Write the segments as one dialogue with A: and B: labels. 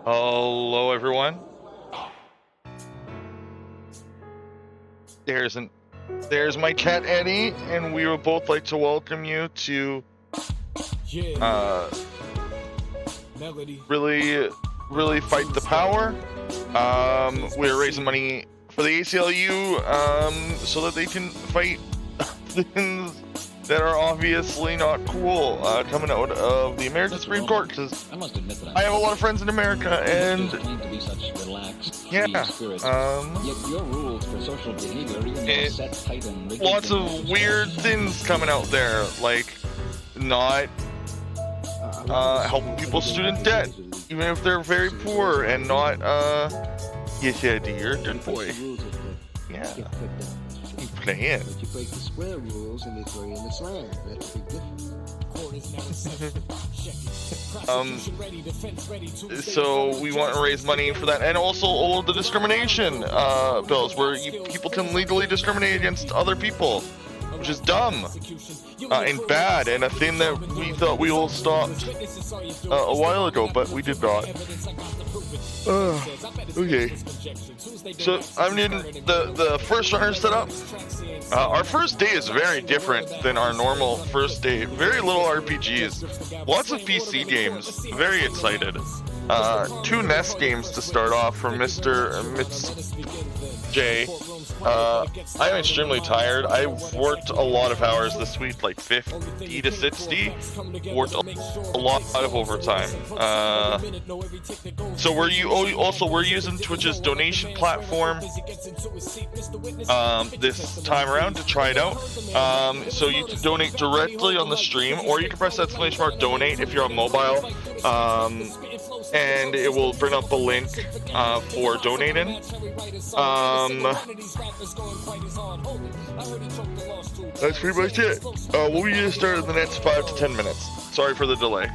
A: Hello, everyone. There's my cat Eddie, and we would both like to welcome you to really fight the power. We're raising money for the ACLU so that they can fight things that are obviously not cool coming out of the American Supreme Court, because I have a lot of friends in America, and yeah, lots of weird things coming out there, like not helping people student debt, even if they're very poor, and not yes, Eddie, you're a good boy. Yeah. Playing.
B: But you break the square rules and it's in the slam. That's a big difference.
A: So we want to raise money for that, and also all of the discrimination bills where people can legally discriminate against other people, which is dumb and bad, and a thing that we thought we all stopped a while ago, but we did not. Okay. So I'm doing the first runner setup. Our first day is very different than our normal first day. Very little RPGs, lots of PC games. Very excited. 2 NES games to start off from Mr. J. I'm extremely tired. I've worked a lot of hours this week, like 50 to 60. Worked a lot of overtime. So we're using Twitch's donation platform this time around to try it out. So you can donate directly on the stream, or you can press that exclamation mark donate if you're on mobile. And it will bring up a link for donating. That's pretty much it. We'll be gonna start in the next 5 to 10 minutes. Sorry for the delay.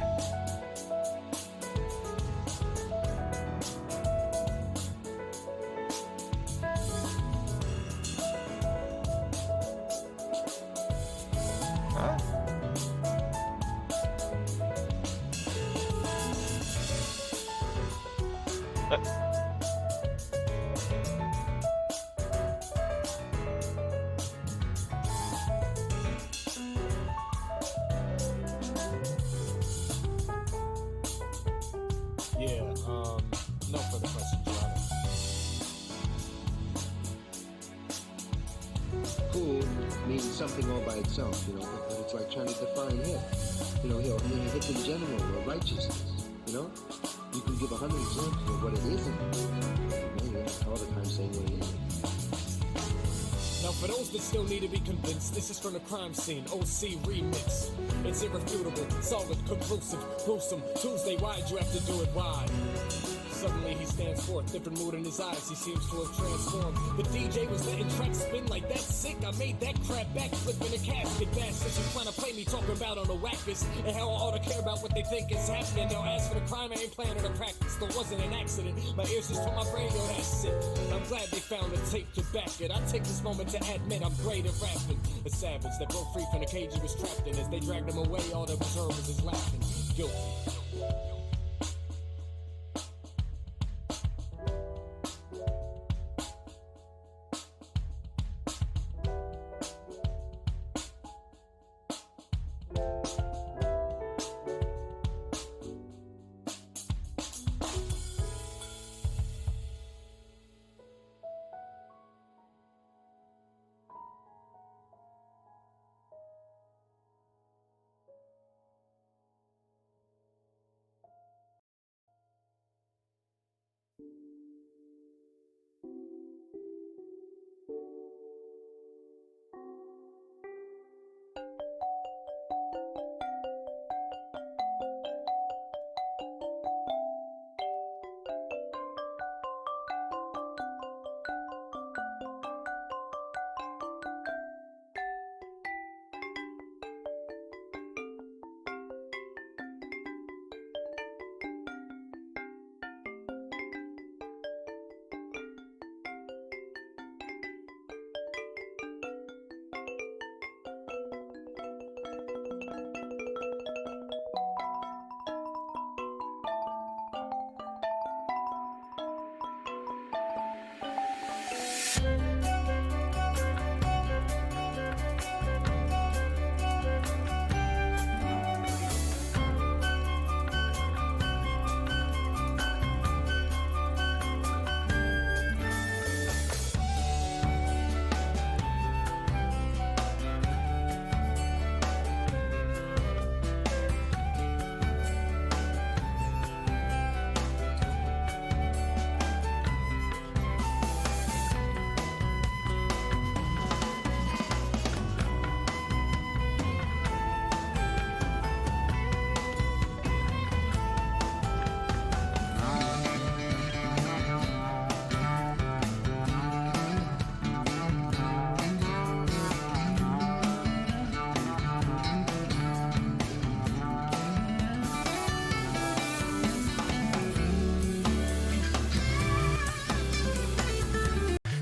C: No further questions, Your Honor.
B: Cool means something all by itself, but it's like trying to define hit. Hit in general or righteousness, You can give 100 examples of what it isn't. All the time saying what it is.
C: Now, for those that still need to be convinced, this is from the crime scene, OC remix. It's irrefutable, solid, conclusive, gruesome. Tuesday, why'd you have to do it? Why? Suddenly he stands forth, different mood in his eyes, he seems to have transformed. The DJ was letting tracks spin like that's sick. I made that crap backflip in a casket. Bastards, you trying to play me talking about on the whackest, and how I ought to care about what they think is happening. Now, as for the crime, I ain't planning to practice. There wasn't an accident. My ears just told my brain, yo, that's it. I'm glad they found a tape to back it. I take this moment to admit I'm great at rapping. A savage that broke free from the cage he was trapped in. As they dragged him away, all that was heard was his laughing. Guilty.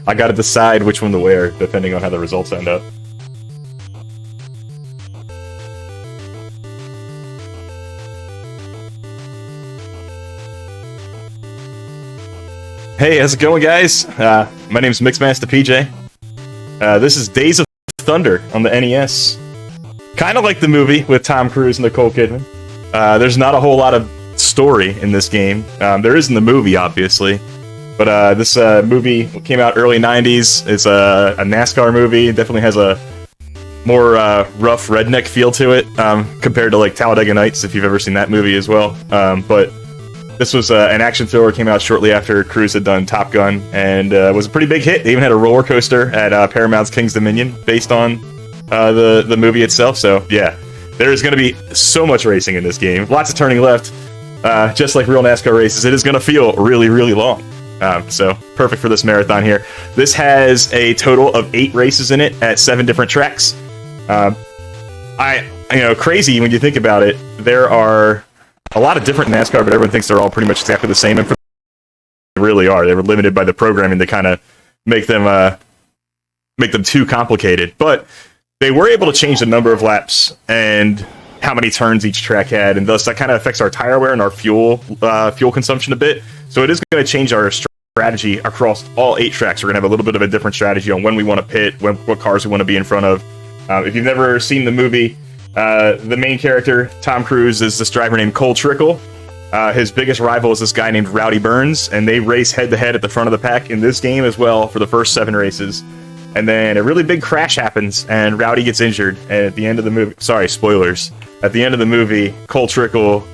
D: I gotta decide which one to wear, depending on how the results end up. Hey, how's it going, guys? My name's mixmastapj. This is Days of Thunder on the NES. Kind of like the movie with Tom Cruise and Nicole Kidman. There's not a whole lot of story in this game. There is in the movie, obviously. But this movie came out early 90s. It's a NASCAR movie. It definitely has a more rough redneck feel to it compared to like Talladega Nights, if you've ever seen that movie as well. But this was an action thriller. Came out shortly after Cruise had done Top Gun, and was a pretty big hit. They even had a roller coaster at Paramount's King's Dominion based on the movie itself. So yeah, there is going to be so much racing in this game. Lots of turning left, just like real NASCAR races. It is going to feel really, really long. So perfect for this marathon here. This has a total of 8 races in it at 7 different tracks. Crazy when you think about it. There are a lot of different NASCAR, but everyone thinks they're all pretty much exactly the same, and they really are. They were limited by the programming to kind of make them too complicated. But they were able to change the number of laps and how many turns each track had, and thus that kind of affects our tire wear and our fuel consumption a bit. So it is going to change our strategy across all 8 tracks. We're going to have a little bit of a different strategy on when we want to pit, what cars we want to be in front of. If you've never seen the movie, the main character, Tom Cruise, is this driver named Cole Trickle. His biggest rival is this guy named Rowdy Burns, and they race head-to-head at the front of the pack in this game as well for the first 7 races. And then a really big crash happens, and Rowdy gets injured. And at the end of the movie, sorry, spoilers. At the end of the movie, Cole Trickle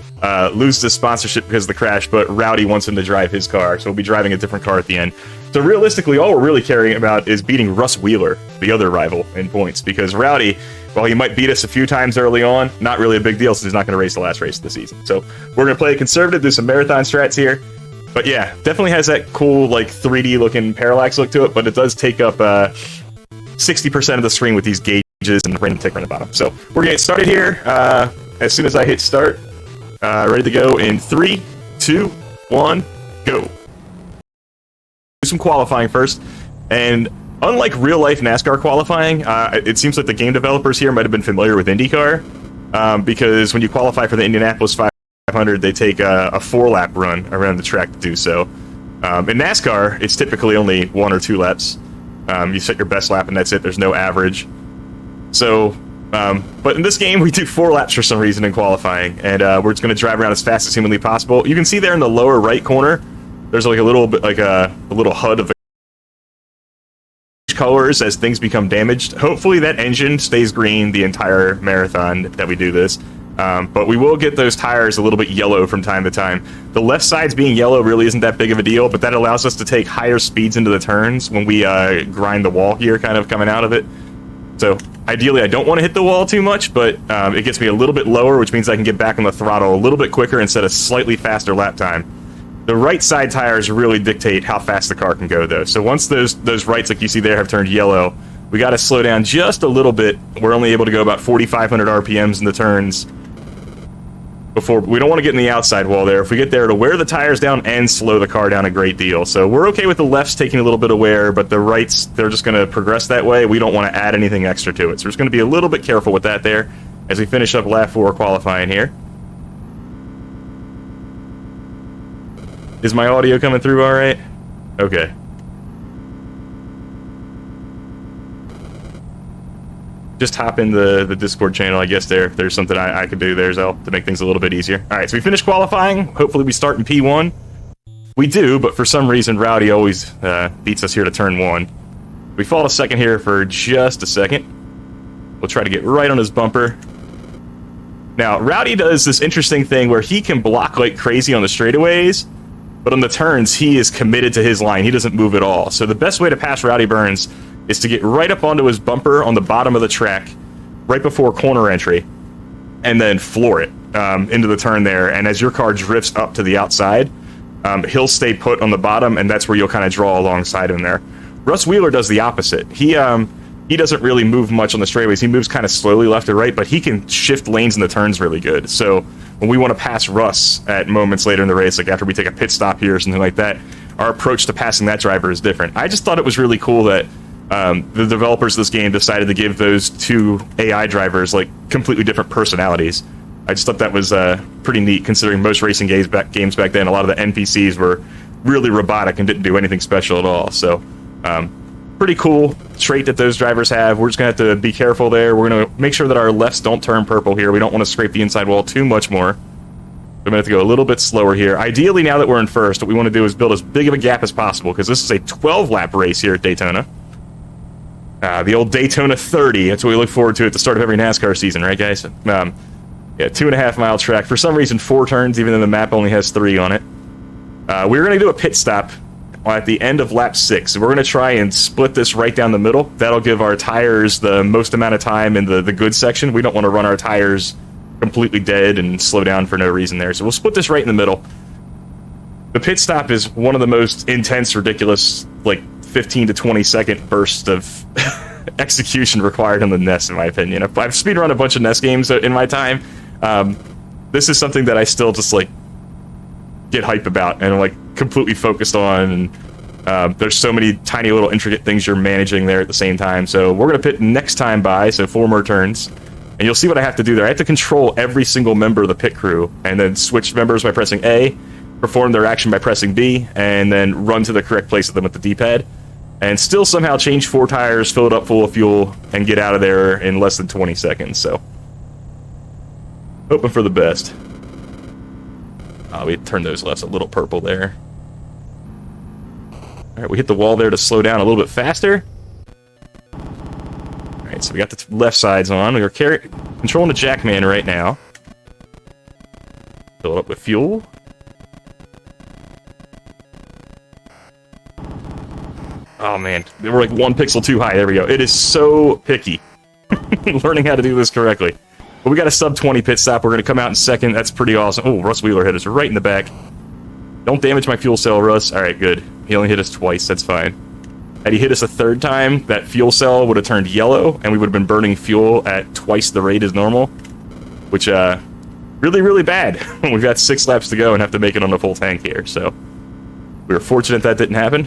D: loses his sponsorship because of the crash, but Rowdy wants him to drive his car, so we'll be driving a different car at the end. So realistically, all we're really caring about is beating Russ Wheeler, the other rival, in points, because Rowdy, while he might beat us a few times early on, not really a big deal since he's not going to race the last race of the season. So we're going to play conservative, do some marathon strats here. But yeah, definitely has that cool, like, 3D looking parallax look to it, but it does take up 60% of the screen with these gauges and the random ticker on the bottom. So we're going to get started here as soon as I hit start. Ready to go in 3, 2, 1, go. Do some qualifying first, and unlike real-life NASCAR qualifying, it seems like the game developers here might have been familiar with IndyCar, because when you qualify for the Indianapolis 500, they take a 4-lap run around the track to do so. In NASCAR, it's typically only 1 or 2 laps. You set your best lap, and that's it. There's no average. So, but in this game, we do 4 laps for some reason in qualifying, and we're just going to drive around as fast as humanly possible. You can see there in the lower right corner, there's like a little bit, like a little HUD of the colors as things become damaged. Hopefully that engine stays green the entire marathon that we do this. But we will get those tires a little bit yellow from time to time. The left side's being yellow really isn't that big of a deal, but that allows us to take higher speeds into the turns when we grind the wall here, kind of coming out of it. So ideally I don't want to hit the wall too much, but it gets me a little bit lower, which means I can get back on the throttle a little bit quicker and set a slightly faster lap time. The right side tires really dictate how fast the car can go, though. So once those rights, like you see there, have turned yellow, we got to slow down just a little bit. We're only able to go about 4,500 RPMs in the turns before. We don't want to get in the outside wall there. If we get there, it'll wear the tires down and slow the car down a great deal. So we're okay with the lefts taking a little bit of wear, but the rights, they're just going to progress that way. We don't want to add anything extra to it. So we're just going to be a little bit careful with that there as we finish up lap 4 qualifying here. Is my audio coming through all right? Okay. Just hop in the Discord channel, I guess, there. If there's something I could do there, to make things a little bit easier. All right, so we finished qualifying. Hopefully we start in P1. We do, but for some reason, Rowdy always beats us here to turn 1. We fall to second here for just a second. We'll try to get right on his bumper. Now, Rowdy does this interesting thing where he can block like crazy on the straightaways, but on the turns, he is committed to his line. He doesn't move at all. So the best way to pass Rowdy Burns is to get right up onto his bumper on the bottom of the track, right before corner entry, and then floor it into the turn there. And as your car drifts up to the outside, he'll stay put on the bottom, and that's where you'll kind of draw alongside him there. Russ Wheeler does the opposite. He doesn't really move much on the straightaways. He moves kind of slowly left to right, but he can shift lanes in the turns really good. So when we want to pass Russ at moments later in the race, like after we take a pit stop here or something like that, our approach to passing that driver is different. I just thought it was really cool that the developers of this game decided to give those two AI drivers like completely different personalities. I just thought that was pretty neat, considering most racing games back then, a lot of the NPCs were really robotic and didn't do anything special at all. So, pretty cool trait that those drivers have. We're just going to have to be careful there. We're going to make sure that our lefts don't turn purple here. We don't want to scrape the inside wall too much more. We're going to have to go a little bit slower here. Ideally, now that we're in first, what we want to do is build as big of a gap as possible, because this is a 12-lap race here at Daytona. The old Daytona 30. That's what we look forward to at the start of every NASCAR season, right, guys? Yeah, 2.5-mile track. For some reason, 4 turns, even though the map only has 3 on it. We're going to do a pit stop at the end of lap 6. We're going to try and split this right down the middle. That'll give our tires the most amount of time in the good section. We don't want to run our tires completely dead and slow down for no reason there. So we'll split this right in the middle. The pit stop is one of the most intense, ridiculous, like 15 to 20 second bursts of execution required on the NES, in my opinion. I've speedrun a bunch of NES games in my time. This is something that I still just like get hype about and like completely focused on, and there's so many tiny little intricate things you're managing there at the same time. So we're gonna pit next time by, so 4 more turns, and you'll see what I have to do there. I have to control every single member of the pit crew and then switch members by pressing A, perform their action by pressing B, and then run to the correct place of them with the D-pad, and still somehow change 4 tires, fill it up full of fuel, and get out of there in less than 20 seconds. So hoping for the best. We turned those lefts a little purple there. Alright, we hit the wall there to slow down a little bit faster. Alright, so we got the left sides on. We are controlling the Jackman right now. Fill it up with fuel. Oh man, we're like 1 pixel too high. There we go. It is so picky. Learning how to do this correctly. But we got a sub 20 pit stop. We're going to come out in second. That's pretty awesome. Oh, Russ Wheeler hit us right in the back. Don't damage my fuel cell, Russ. All right, good. He only hit us twice. That's fine. Had he hit us a 3rd time, that fuel cell would have turned yellow, and we would have been burning fuel at twice the rate as normal, which, really, really bad. We've got 6 laps to go and have to make it on a full tank here, so we were fortunate that didn't happen.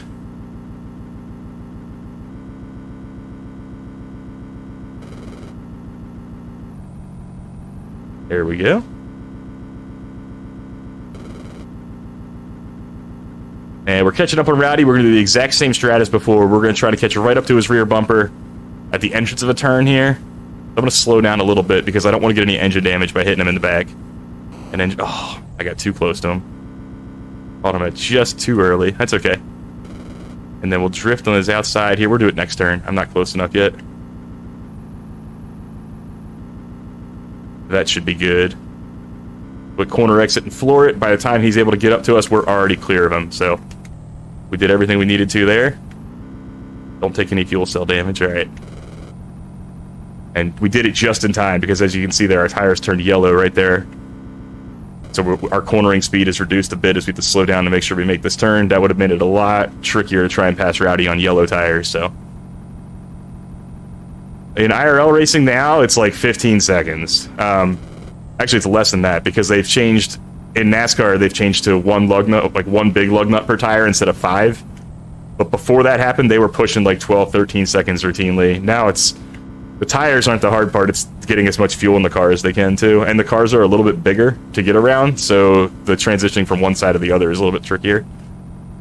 D: There we go. And we're catching up on Rowdy. We're going to do the exact same strat as before. We're going to try to catch right up to his rear bumper at the entrance of a turn here. I'm going to slow down a little bit because I don't want to get any engine damage by hitting him in the back. And then, oh, I got too close to him. Caught him at just too early. That's okay. And then we'll drift on his outside here. We'll do it next turn. I'm not close enough yet. That should be good. But corner exit and floor it. By the time he's able to get up to us, we're already clear of him. So we did everything we needed to there. Don't take any fuel cell damage. All right. And we did it just in time because, as you can see there, our tires turned yellow right there. So our cornering speed is reduced a bit as we have to slow down to make sure we make this turn. That would have made it a lot trickier to try and pass Rowdy on yellow tires. So in IRL racing now, it's like 15 seconds. Actually, it's less than that because they've changed. In NASCAR, they've changed to 1 lug nut, like 1 big lug nut per tire instead of 5. But before that happened, they were pushing like 12, 13 seconds routinely. Now it's the tires aren't the hard part. It's getting as much fuel in the car as they can too. And the cars are a little bit bigger to get around, so the transitioning from one side to the other is a little bit trickier.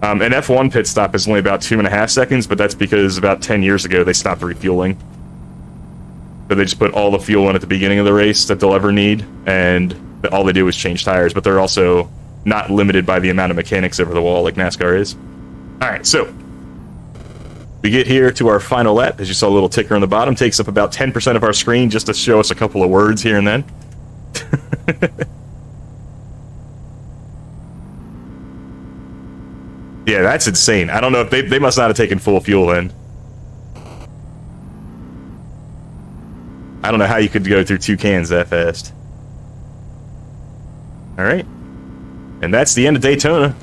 D: An F1 pit stop is only about 2.5 seconds, but that's because about 10 years ago they stopped refueling. So they just put all the fuel in at the beginning of the race that they'll ever need, and all they do is change tires, but they're also not limited by the amount of mechanics over the wall like NASCAR is. Alright, so we get here to our final lap. As you saw, a little ticker on the bottom takes up about 10% of our screen just to show us a couple of words here and then. Yeah, that's insane. I don't know if they must not have taken full fuel then. I don't know how you could go through 2 cans that fast. Alright. And that's the end of Daytona.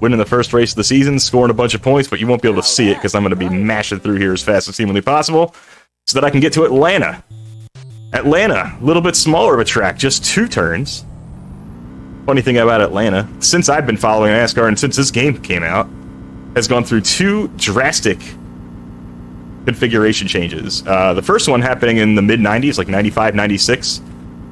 D: Winning the first race of the season, scoring a bunch of points, but you won't be able to see it because I'm going to be mashing through here as fast as humanly possible so that I can get to Atlanta. Atlanta, a little bit smaller of a track, just 2 turns. funny thing about Atlanta, since I've been following NASCAR and since this game came out, has gone through 2 drastic configuration changes. The first one happening in the mid-90s, like 95, 96.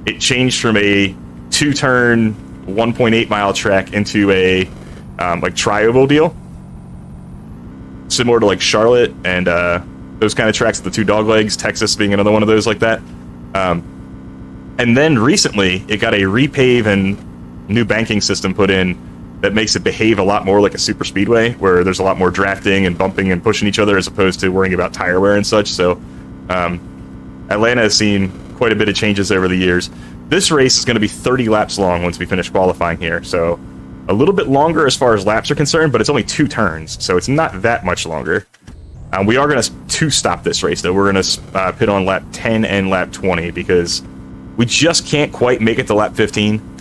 D: It changed from a 2-turn, 1.8-mile track into a like tri-oval deal. Similar to like Charlotte and those kind of tracks with the 2 doglegs, Texas being another one of those like that. And then recently, it got a repave and new banking system put in that makes it behave a lot more like a super speedway, where there's a lot more drafting and bumping and pushing each other as opposed to worrying about tire wear and such. So Atlanta has seen quite a bit of changes over the years. This race is going to be 30 laps long once we finish qualifying here, so a little bit longer as far as laps are concerned, but it's only 2 turns, so it's not that much longer. We are going to stop this race, though. We're going to pit on lap 10 and lap 20 because we just can't quite make it to lap 15.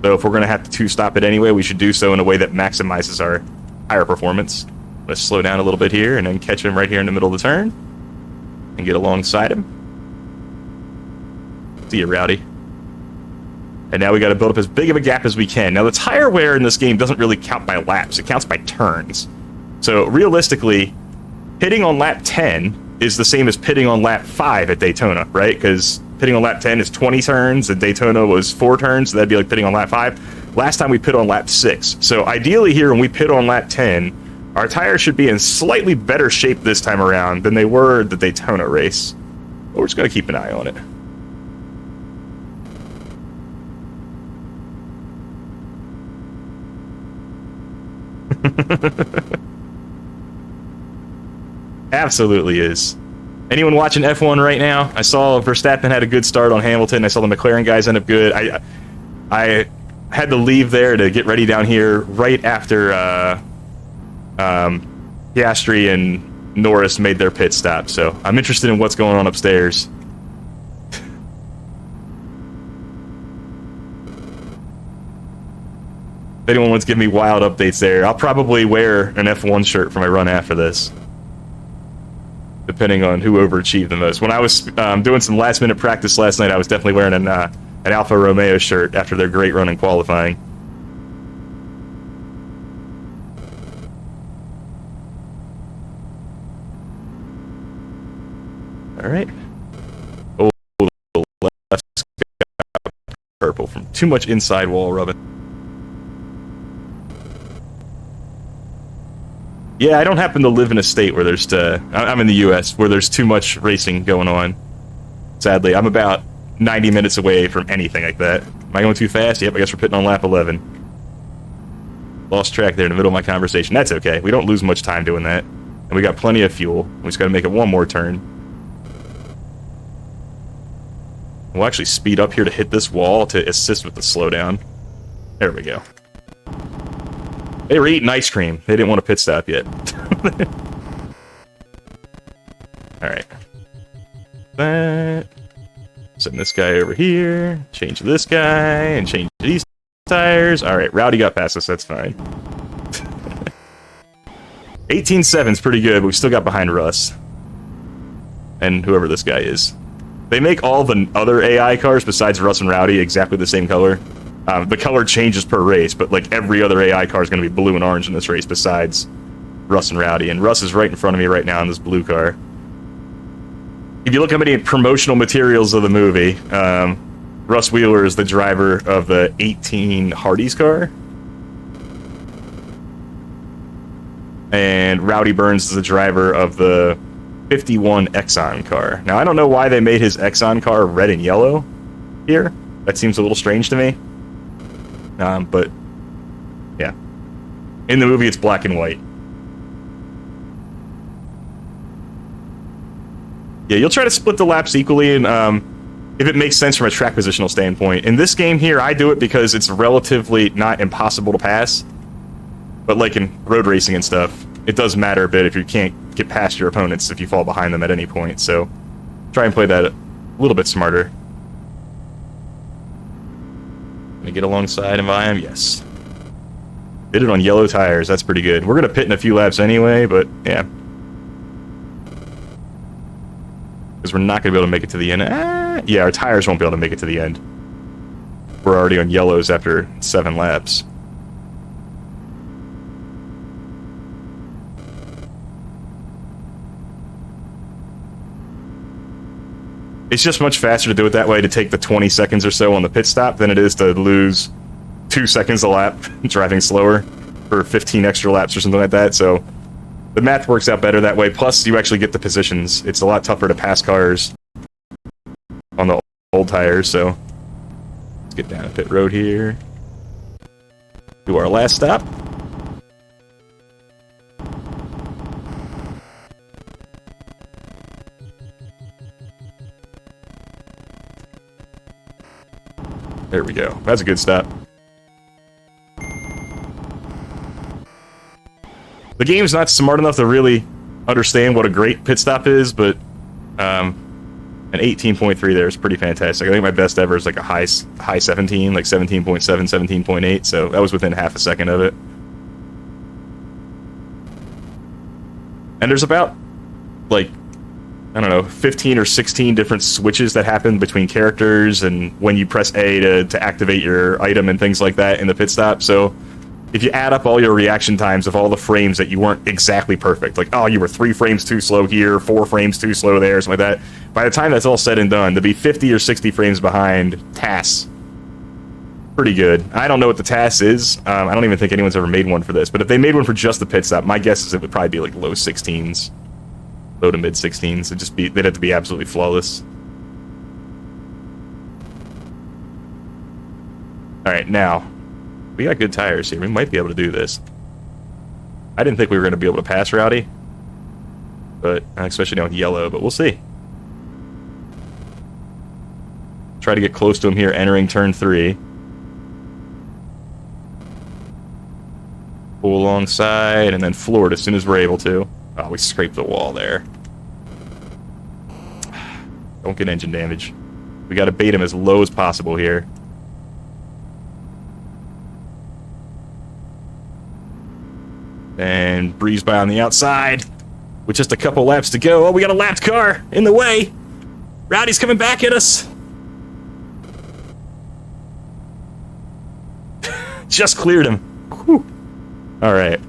D: So if we're going to have to stop it anyway, we should do so in a way that maximizes our tire performance. Let's slow down a little bit here and then catch him right here in the middle of the turn and get alongside him. See you, Rowdy. And now we got to build up as big of a gap as we can. Now, the tire wear in this game doesn't really count by laps. It counts by turns. So realistically, pitting on lap 10 is the same as pitting on lap 5 at Daytona, right? Because pitting on lap 10 is 20 turns, and Daytona was 4 turns, so that'd be like pitting on lap 5. Last time we pit on lap 6. So ideally here, when we pit on lap 10, our tires should be in slightly better shape this time around than they were the Daytona race. But we're just going to keep an eye on it. Absolutely is. Anyone watching F1 right now? I saw Verstappen had a good start on Hamilton. I saw the McLaren guys end up good. I had to leave there to get ready down here right after Piastri and Norris made their pit stop. So I'm interested in what's going on upstairs. If anyone wants to give me wild updates there, I'll probably wear an F1 shirt for my run after this, depending on who overachieved the most. When I was doing some last-minute practice last night, I was definitely wearing an Alfa Romeo shirt after their great run in qualifying. All right. Oh, the left's got purple from too much inside wall rubbing. Yeah, I don't happen to live in a state where there's I'm in the U.S., where there's too much racing going on. Sadly, I'm about 90 minutes away from anything like that. Am I going too fast? Yep, I guess we're pitting on lap 11. Lost track there in the middle of my conversation. That's okay. We don't lose much time doing that. And we got plenty of fuel. We just got to make it one more turn. We'll actually speed up here to hit this wall to assist with the slowdown. There we go. They were eating ice cream. They didn't want a pit stop yet. Alright. That. Send this guy over here. Change this guy. And change these tires. Alright, Rowdy got past us. That's fine. 18.7's pretty good, but we still got behind Russ. And whoever this guy is. They make all the other AI cars besides Russ and Rowdy exactly the same color. The color changes per race, but like every other AI car is going to be blue and orange in this race besides Russ and Rowdy. And Russ is right in front of me right now in this blue car. If you look at any promotional materials of the movie, Russ Wheeler is the driver of the 18 Hardee's car. And Rowdy Burns is the driver of the 51 Exxon car. Now, I don't know why they made his Exxon car red and yellow here. That seems a little strange to me. But, yeah. In the movie, it's black and white. Yeah, you'll try to split the laps equally, and if it makes sense from a track positional standpoint. In this game here, I do it because it's relatively not impossible to pass. But like in road racing and stuff, it does matter a bit if you can't get past your opponents if you fall behind them at any point. So, try and play that a little bit smarter. Gonna get alongside him by him? Yes. Did it on yellow tires. That's pretty good. We're gonna pit in a few laps anyway, but yeah. Because we're not gonna be able to make it to the end. Yeah, our tires won't be able to make it to the end. we're already on yellows after 7 laps. It's just much faster to do it that way, to take the 20 seconds or so on the pit stop, than it is to lose 2 seconds a lap driving slower for 15 extra laps or something like that. So the math works out better that way. Plus, you actually get the positions. It's a lot tougher to pass cars on the old tires. So let's get down a pit road here. Do our last stop. There we go. That's a good stop. The game's not smart enough to really understand what a great pit stop is, but an 18.3 there is pretty fantastic. I think my best ever is like a high 17, like 17.7, 17.8, so that was within half a second of it. And there's about, like, I don't know, 15 or 16 different switches that happen between characters and when you press A to activate your item and things like that in the pit stop. So if you add up all your reaction times of all the frames that you weren't exactly perfect, like, oh, you were 3 frames too slow here, 4 frames too slow there, something like that, by the time that's all said and done, to be 50 or 60 frames behind TAS, pretty good. I don't know what the TAS is. I don't even think anyone's ever made one for this, but if they made one for just the pit stop, my guess is it would probably be like low 16s. Low to mid 16s. They'd have to be absolutely flawless. Alright, now, we got good tires here. We might be able to do this. I didn't think we were going to be able to pass Rowdy, but especially now with yellow, but we'll see. Try to get close to him here, entering turn 3. Pull alongside, and then floor it as soon as we're able to. Oh, we scraped the wall there. Don't get engine damage. We gotta bait him as low as possible here. And breeze by on the outside with just a couple laps to go. Oh, we got a lapped car in the way. Rowdy's coming back at us. Just cleared him. Whew. All right.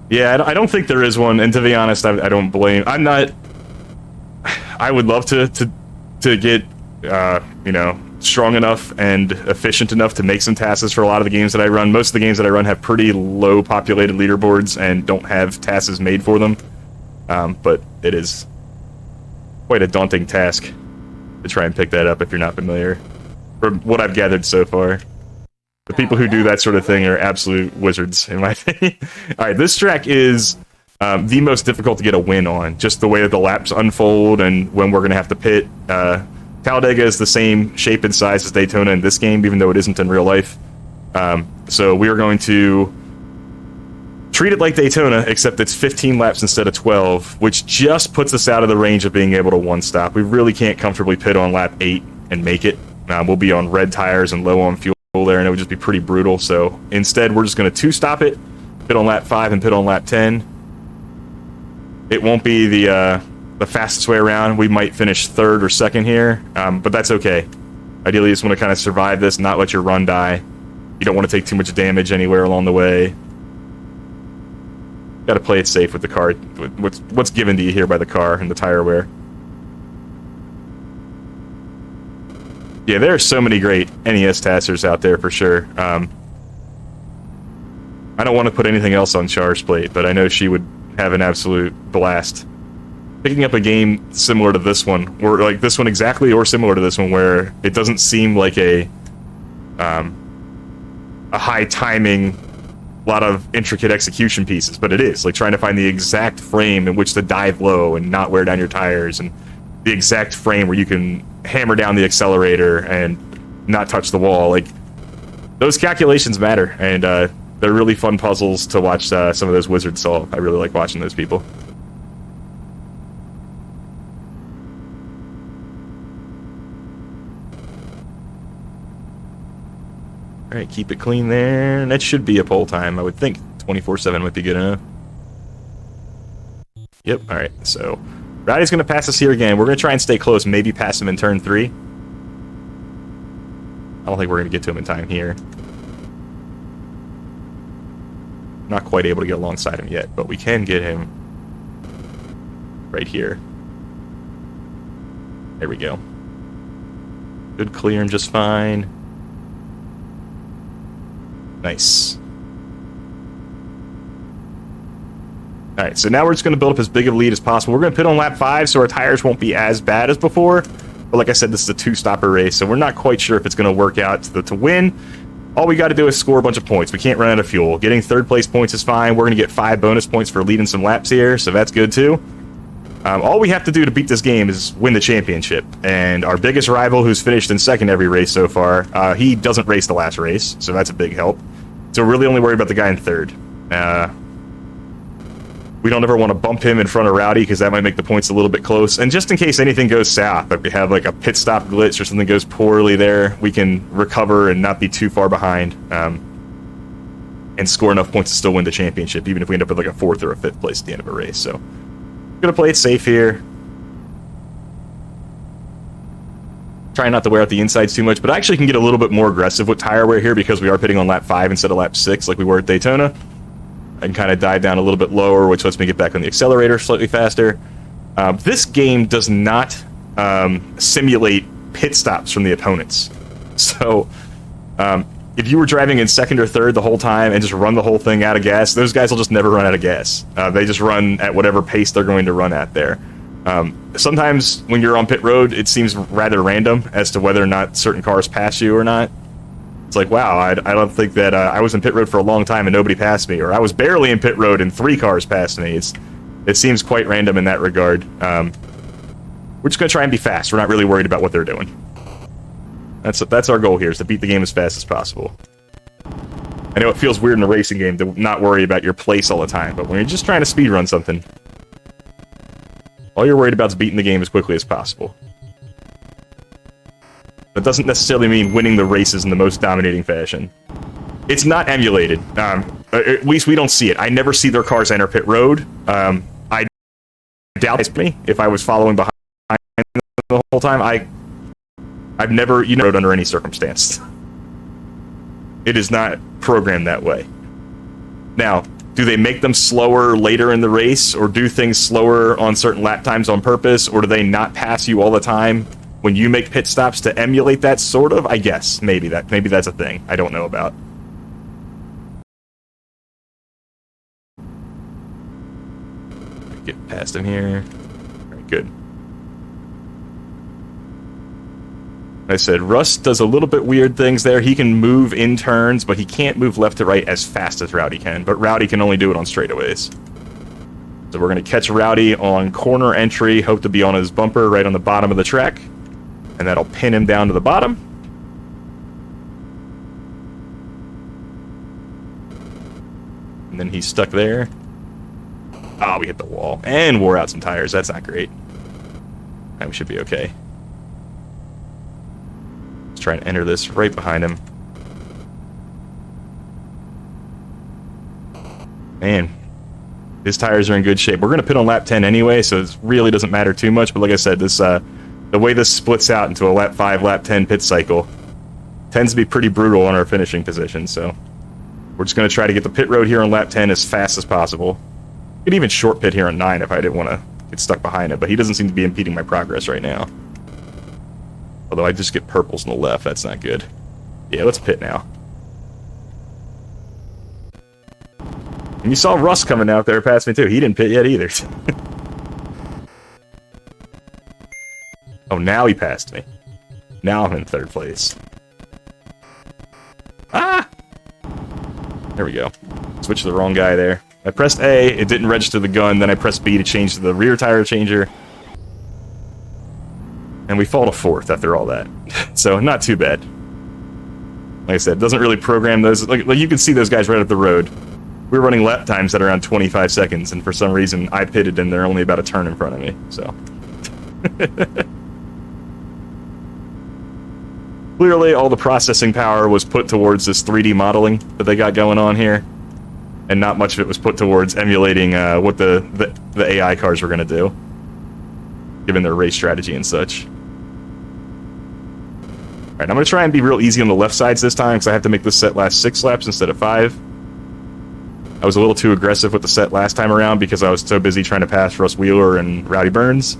D: Yeah, I don't think there is one, and to be honest, I don't blame. I'm not. I would love to get, you know, strong enough and efficient enough to make some tasks for a lot of the games that I run. Most of the games that I run have pretty low populated leaderboards and don't have tasks made for them. But it is quite a daunting task to try and pick that up if you're not familiar. From what I've gathered so far. The people who do that sort of thing are absolute wizards, in my opinion. Alright, this track is the most difficult to get a win on. Just the way that the laps unfold and when we're going to have to pit. Talladega is the same shape and size as Daytona in this game, even though it isn't in real life. So we are going to treat it like Daytona, except it's 15 laps instead of 12, which just puts us out of the range of being able to one-stop. We really can't comfortably pit on lap 8 and make it. We'll be on red tires and low on fuel there, and it would just be pretty brutal. So instead, we're just going to 2-stop it, pit on lap 5 and pit on lap 10. It won't be the fastest way around. We might finish 3rd or 2nd here, but that's okay. Ideally, you just want to kind of survive this, not let your run die. You don't want to take too much damage anywhere along the way. Got to play it safe with the car. What's given to you here by the car and the tire wear. Yeah, there are so many great NES tasters out there for sure. I don't want to put anything else on Char's plate, but I know she would have an absolute blast. Picking up a game similar to this one, or like this one exactly, or similar to this one, where it doesn't seem like a high timing, lot of intricate execution pieces, but it is. Like trying to find the exact frame in which to dive low and not wear down your tires, and the exact frame where you can hammer down the accelerator and not touch the wall. Like, those calculations matter, and they're really fun puzzles to watch some of those wizards solve. I really like watching those people. Alright, keep it clean there. And that should be a pole time. I would think 24/7 might be good enough. Yep, alright, so Rowdy's going to pass us here again. We're going to try and stay close, maybe pass him in turn 3. don't think we're going to get to him in time here. Not quite able to get alongside him yet, but we can get him right here. There we go. Should clear him just fine. Nice. Alright, so now we're just going to build up as big of a lead as possible. We're going to pit on lap 5, so our tires won't be as bad as before. But like I said, this is a 2-stopper race, so we're not quite sure if it's going to work out to win. All we got to do is score a bunch of points. We can't run out of fuel. Getting 3rd place points is fine. We're going to get 5 bonus points for leading some laps here, so that's good too. All we have to do to beat this game is win the championship. And our biggest rival, who's finished in 2nd every race so far, he doesn't race the last race, so that's a big help. So we're really only worried about the guy in 3rd. We don't ever want to bump him in front of Rowdy, because that might make the points a little bit close. And just in case anything goes south, if we have like a pit stop glitch or something goes poorly there, we can recover and not be too far behind, and score enough points to still win the championship, even if we end up with like a 4th or a 5th place at the end of a race. So I'm gonna play it safe here. Try not to wear out the insides too much, but I actually can get a little bit more aggressive with tire wear here because we are pitting on lap 5 instead of lap 6 like we were at Daytona. I can kind of dive down a little bit lower, which lets me get back on the accelerator slightly faster. This game does not simulate pit stops from the opponents. So if you were driving in 2nd or 3rd the whole time and just run the whole thing out of gas, those guys will just never run out of gas. They just run at whatever pace they're going to run at there. Sometimes when you're on pit road, it seems rather random as to whether or not certain cars pass you or not. It's like, wow, I don't think that I was in pit road for a long time and nobody passed me, or I was barely in pit road and 3 cars passed me. It seems quite random in that regard. We're just going to try and be fast. We're not really worried about what they're doing. That's our goal here, is to beat the game as fast as possible. I know it feels weird in a racing game to not worry about your place all the time, but when you're just trying to speedrun something, all you're worried about is beating the game as quickly as possible. That doesn't necessarily mean winning the races in the most dominating fashion. It's not emulated. At least we don't see it. I never see their cars enter pit road. I doubt it's me if I was following behind the whole time. I've never, rode under any circumstance. It is not programmed that way. Now, do they make them slower later in the race, or do things slower on certain lap times on purpose, or do they not pass you all the time when you make pit stops to emulate that, sort of? I guess. Maybe that's a thing I don't know about. Get past him here. Alright, good. Like I said, Russ does a little bit weird things there. He can move in turns, but he can't move left to right as fast as Rowdy can. But Rowdy can only do it on straightaways. So we're going to catch Rowdy on corner entry, hope to be on his bumper right on the bottom of the track. And that'll pin him down to the bottom. And then he's stuck there. Ah, we hit the wall. And wore out some tires. That's not great. And we should be okay. Let's try and enter this right behind him. Man, his tires are in good shape. We're going to pit on lap 10 anyway, so it really doesn't matter too much. But like I said, this the way this splits out into a lap 5, lap 10 pit cycle tends to be pretty brutal on our finishing position. So we're just going to try to get the pit road here on lap 10 as fast as possible. Could even short pit here on 9 if I didn't want to get stuck behind it, but he doesn't seem to be impeding my progress right now. Although I just get purples on the left, that's not good. Yeah, let's pit now. And you saw Russ coming out there past me too. He didn't pit yet either. Oh, now he passed me. Now I'm in 3rd place. Ah! There we go. Switched to the wrong guy there. I pressed A, it didn't register the gun, then I pressed B to change to the rear tire changer. And we fall to 4th after all that. So, not too bad. Like I said, doesn't really program those. Like you can see those guys right up the road. We were running lap times at around 25 seconds, and for some reason I pitted and they're only about a turn in front of me, so. Clearly, all the processing power was put towards this 3D modeling that they got going on here, and not much of it was put towards emulating what the AI cars were going to do, given their race strategy and such. Alright, I'm going to try and be real easy on the left sides this time, because I have to make this set last 6 laps instead of 5. I was a little too aggressive with the set last time around because I was so busy trying to pass Russ Wheeler and Rowdy Burns.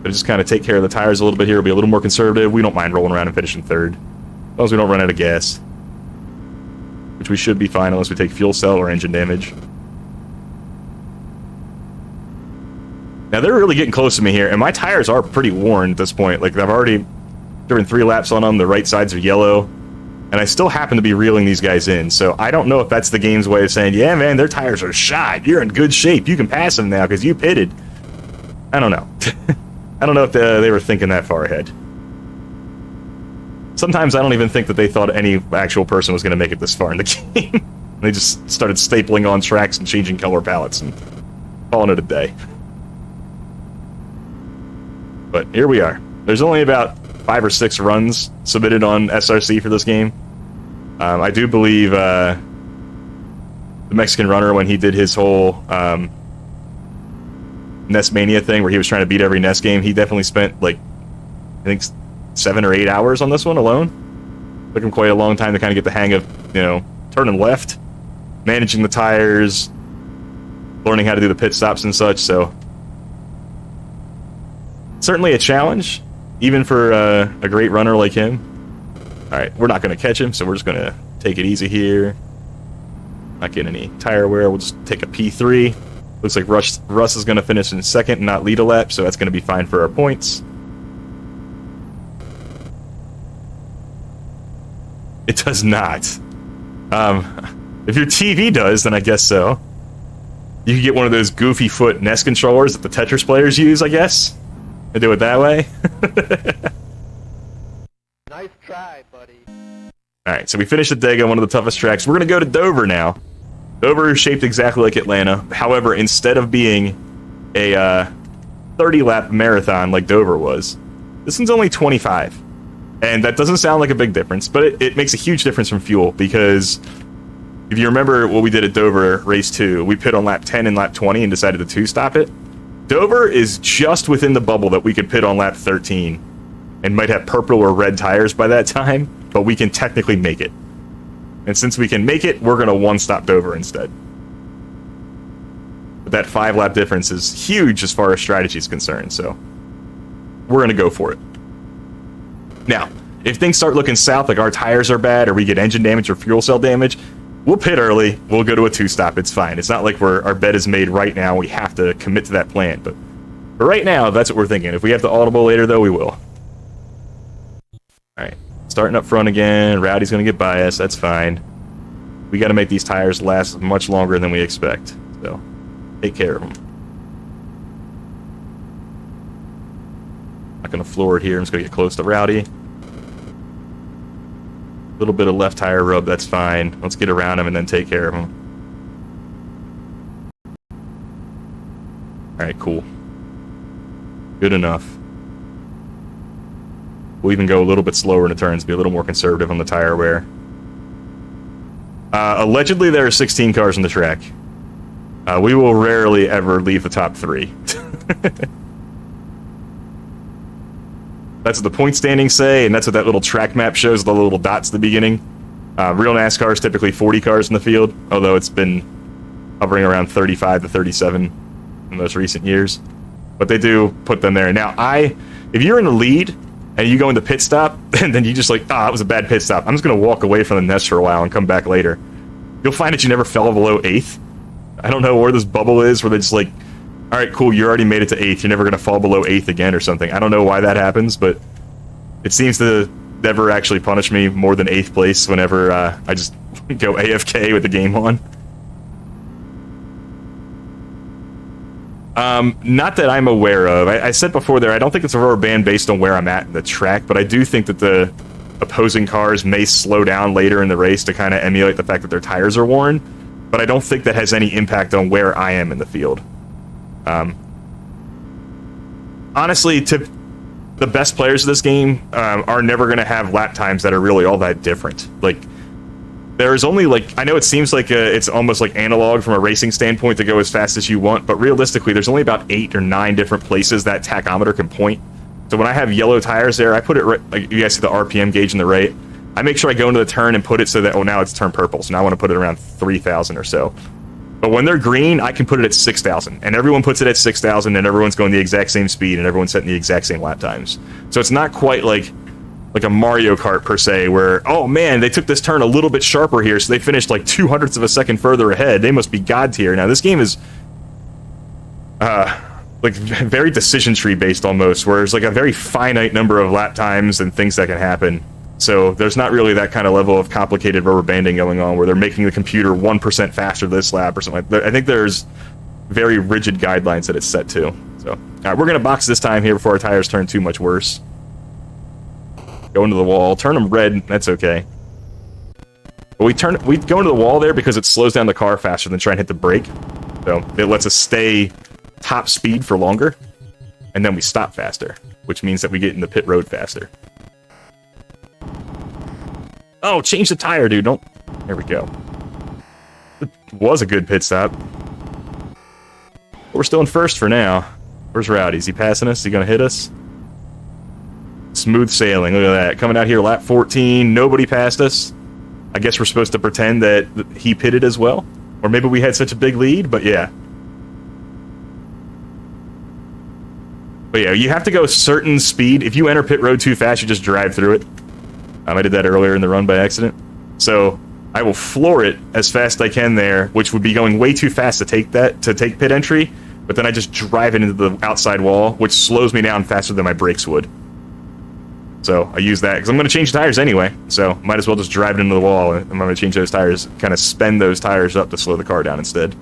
D: But just kind of take care of the tires a little bit here. We'll be a little more conservative. We don't mind rolling around and finishing 3rd. As long as we don't run out of gas. Which we should be fine unless we take fuel cell or engine damage. Now they're really getting close to me here, and my tires are pretty worn at this point. Like, I've already driven 3 laps on them. The right sides are yellow. And I still happen to be reeling these guys in, so I don't know if that's the game's way of saying, yeah, man, their tires are shot. You're in good shape. You can pass them now because you pitted. I don't know. I don't know if they were thinking that far ahead. Sometimes I don't even think that they thought any actual person was going to make it this far in the game. They just started stapling on tracks and changing color palettes and calling it a day. But here we are. There's only about 5 or 6 runs submitted on SRC for this game. I do believe the Mexican runner, when he did his whole NES Mania thing where he was trying to beat every NES game, he definitely spent, like, I think 7 or 8 hours on this one alone. Took him quite a long time to kind of get the hang of, you know, turning left, managing the tires, learning how to do the pit stops and such, so certainly a challenge, even for a great runner like him. Alright, we're not going to catch him, so we're just going to take it easy here. Not getting any tire wear. We'll just take a P3. Looks like Russ is going to finish in 2nd and not lead a lap, so that's going to be fine for our points. It does not. If your TV does, then I guess so. You can get one of those goofy foot NES controllers that the Tetris players use, I guess. And do it that way.
E: Nice try, buddy.
D: Alright, so we finished at Dega, one of the toughest tracks. We're going to go to Dover now. Dover is shaped exactly like Atlanta. However, instead of being a 30-lap marathon like Dover was, this one's only 25. And that doesn't sound like a big difference, but it makes a huge difference from fuel, because if you remember what we did at Dover Race 2, we pit on lap 10 and lap 20 and decided to 2-stop it. Dover is just within the bubble that we could pit on lap 13 and might have purple or red tires by that time, but we can technically make it. And since we can make it, we're going to 1-stop Dover instead. But that 5-lap difference is huge as far as strategy is concerned, so we're going to go for it. Now, if things start looking south, like our tires are bad, or we get engine damage or fuel cell damage, we'll pit early, we'll go to a 2-stop, it's fine. It's not like our bet is made right now, we have to commit to that plan, but for right now, that's what we're thinking. If we have to audible later, though, we will. Alright, starting up front again, Rowdy's gonna get by us, that's fine. We gotta make these tires last much longer than we expect, so take care of them. Not gonna floor it here, I'm just gonna get close to Rowdy. A little bit of left tire rub, that's fine. Let's get around him and then take care of him. Alright, cool. Good enough. We'll even go a little bit slower in the turns, be a little more conservative on the tire wear. Allegedly, there are 16 cars on the track. We will rarely ever leave the top 3. That's what the point standings say, and that's what that little track map shows, the little dots at the beginning. Real NASCAR is typically 40 cars in the field, although it's been hovering around 35 to 37 in the most recent years. But they do put them there. Now, if you're in the lead, and you go into pit stop, and then you just like, that was a bad pit stop, I'm just going to walk away from the nest for a while and come back later. You'll find that you never fell below 8th. I don't know where this bubble is, where they just like, alright, cool, you already made it to 8th, you're never going to fall below 8th again or something. I don't know why that happens, but it seems to never actually punish me more than 8th place whenever I just go AFK with the game on. Not that I'm aware of. I said before there, I don't think it's a rubber band based on where I'm at in the track, but I do think that the opposing cars may slow down later in the race to kind of emulate the fact that their tires are worn, but I don't think that has any impact on where I am in the field. Honestly, the best players of this game are never going to have lap times that are really all that different. Like, There's only, like, I know it seems like it's almost like analog from a racing standpoint to go as fast as you want, but realistically, there's only about 8 or 9 different places that tachometer can point. So when I have yellow tires there, I put it right, like you guys see the RPM gauge in the right. I make sure I go into the turn and put it so that, oh, now it's turned purple, so now I want to put it around 3,000 or so. But when they're green, I can put it at 6,000, and everyone puts it at 6,000, and everyone's going the exact same speed, and everyone's setting the exact same lap times. So it's not quite like a Mario Kart per se, where, oh man, they took this turn a little bit sharper here, so they finished like 0.02 of a second further ahead. They must be god tier. Now this game is like very decision tree based almost, where there's like a very finite number of lap times and things that can happen. So there's not really that kind of level of complicated rubber banding going on where they're making the computer 1% faster this lap or something like that. I think there's very rigid guidelines that it's set to. So, all right, we're gonna box this time here before our tires turn too much worse. Go into the wall, turn them red, that's okay. But we go into the wall there because it slows down the car faster than trying to hit the brake. So it lets us stay top speed for longer, and then we stop faster, which means that we get in the pit road faster. Oh, change the tire, dude, don't... There we go. It was a good pit stop. But we're still in first for now. Where's Rowdy? Is he passing us? Is he gonna hit us? Smooth sailing, look at that. Coming out here, lap 14, nobody passed us. I guess we're supposed to pretend that he pitted as well. Or maybe we had such a big lead, but yeah. But yeah, you have to go a certain speed. If you enter pit road too fast, you just drive through it. I did that earlier in the run by accident. So I will floor it as fast as I can there, which would be going way too fast to take pit entry, but then I just drive it into the outside wall, which slows me down faster than my brakes would. So I use that, because I'm going to change tires anyway, so might as well just drive it into the wall, and I'm going to change those tires, kind of spend those tires up to slow the car down instead.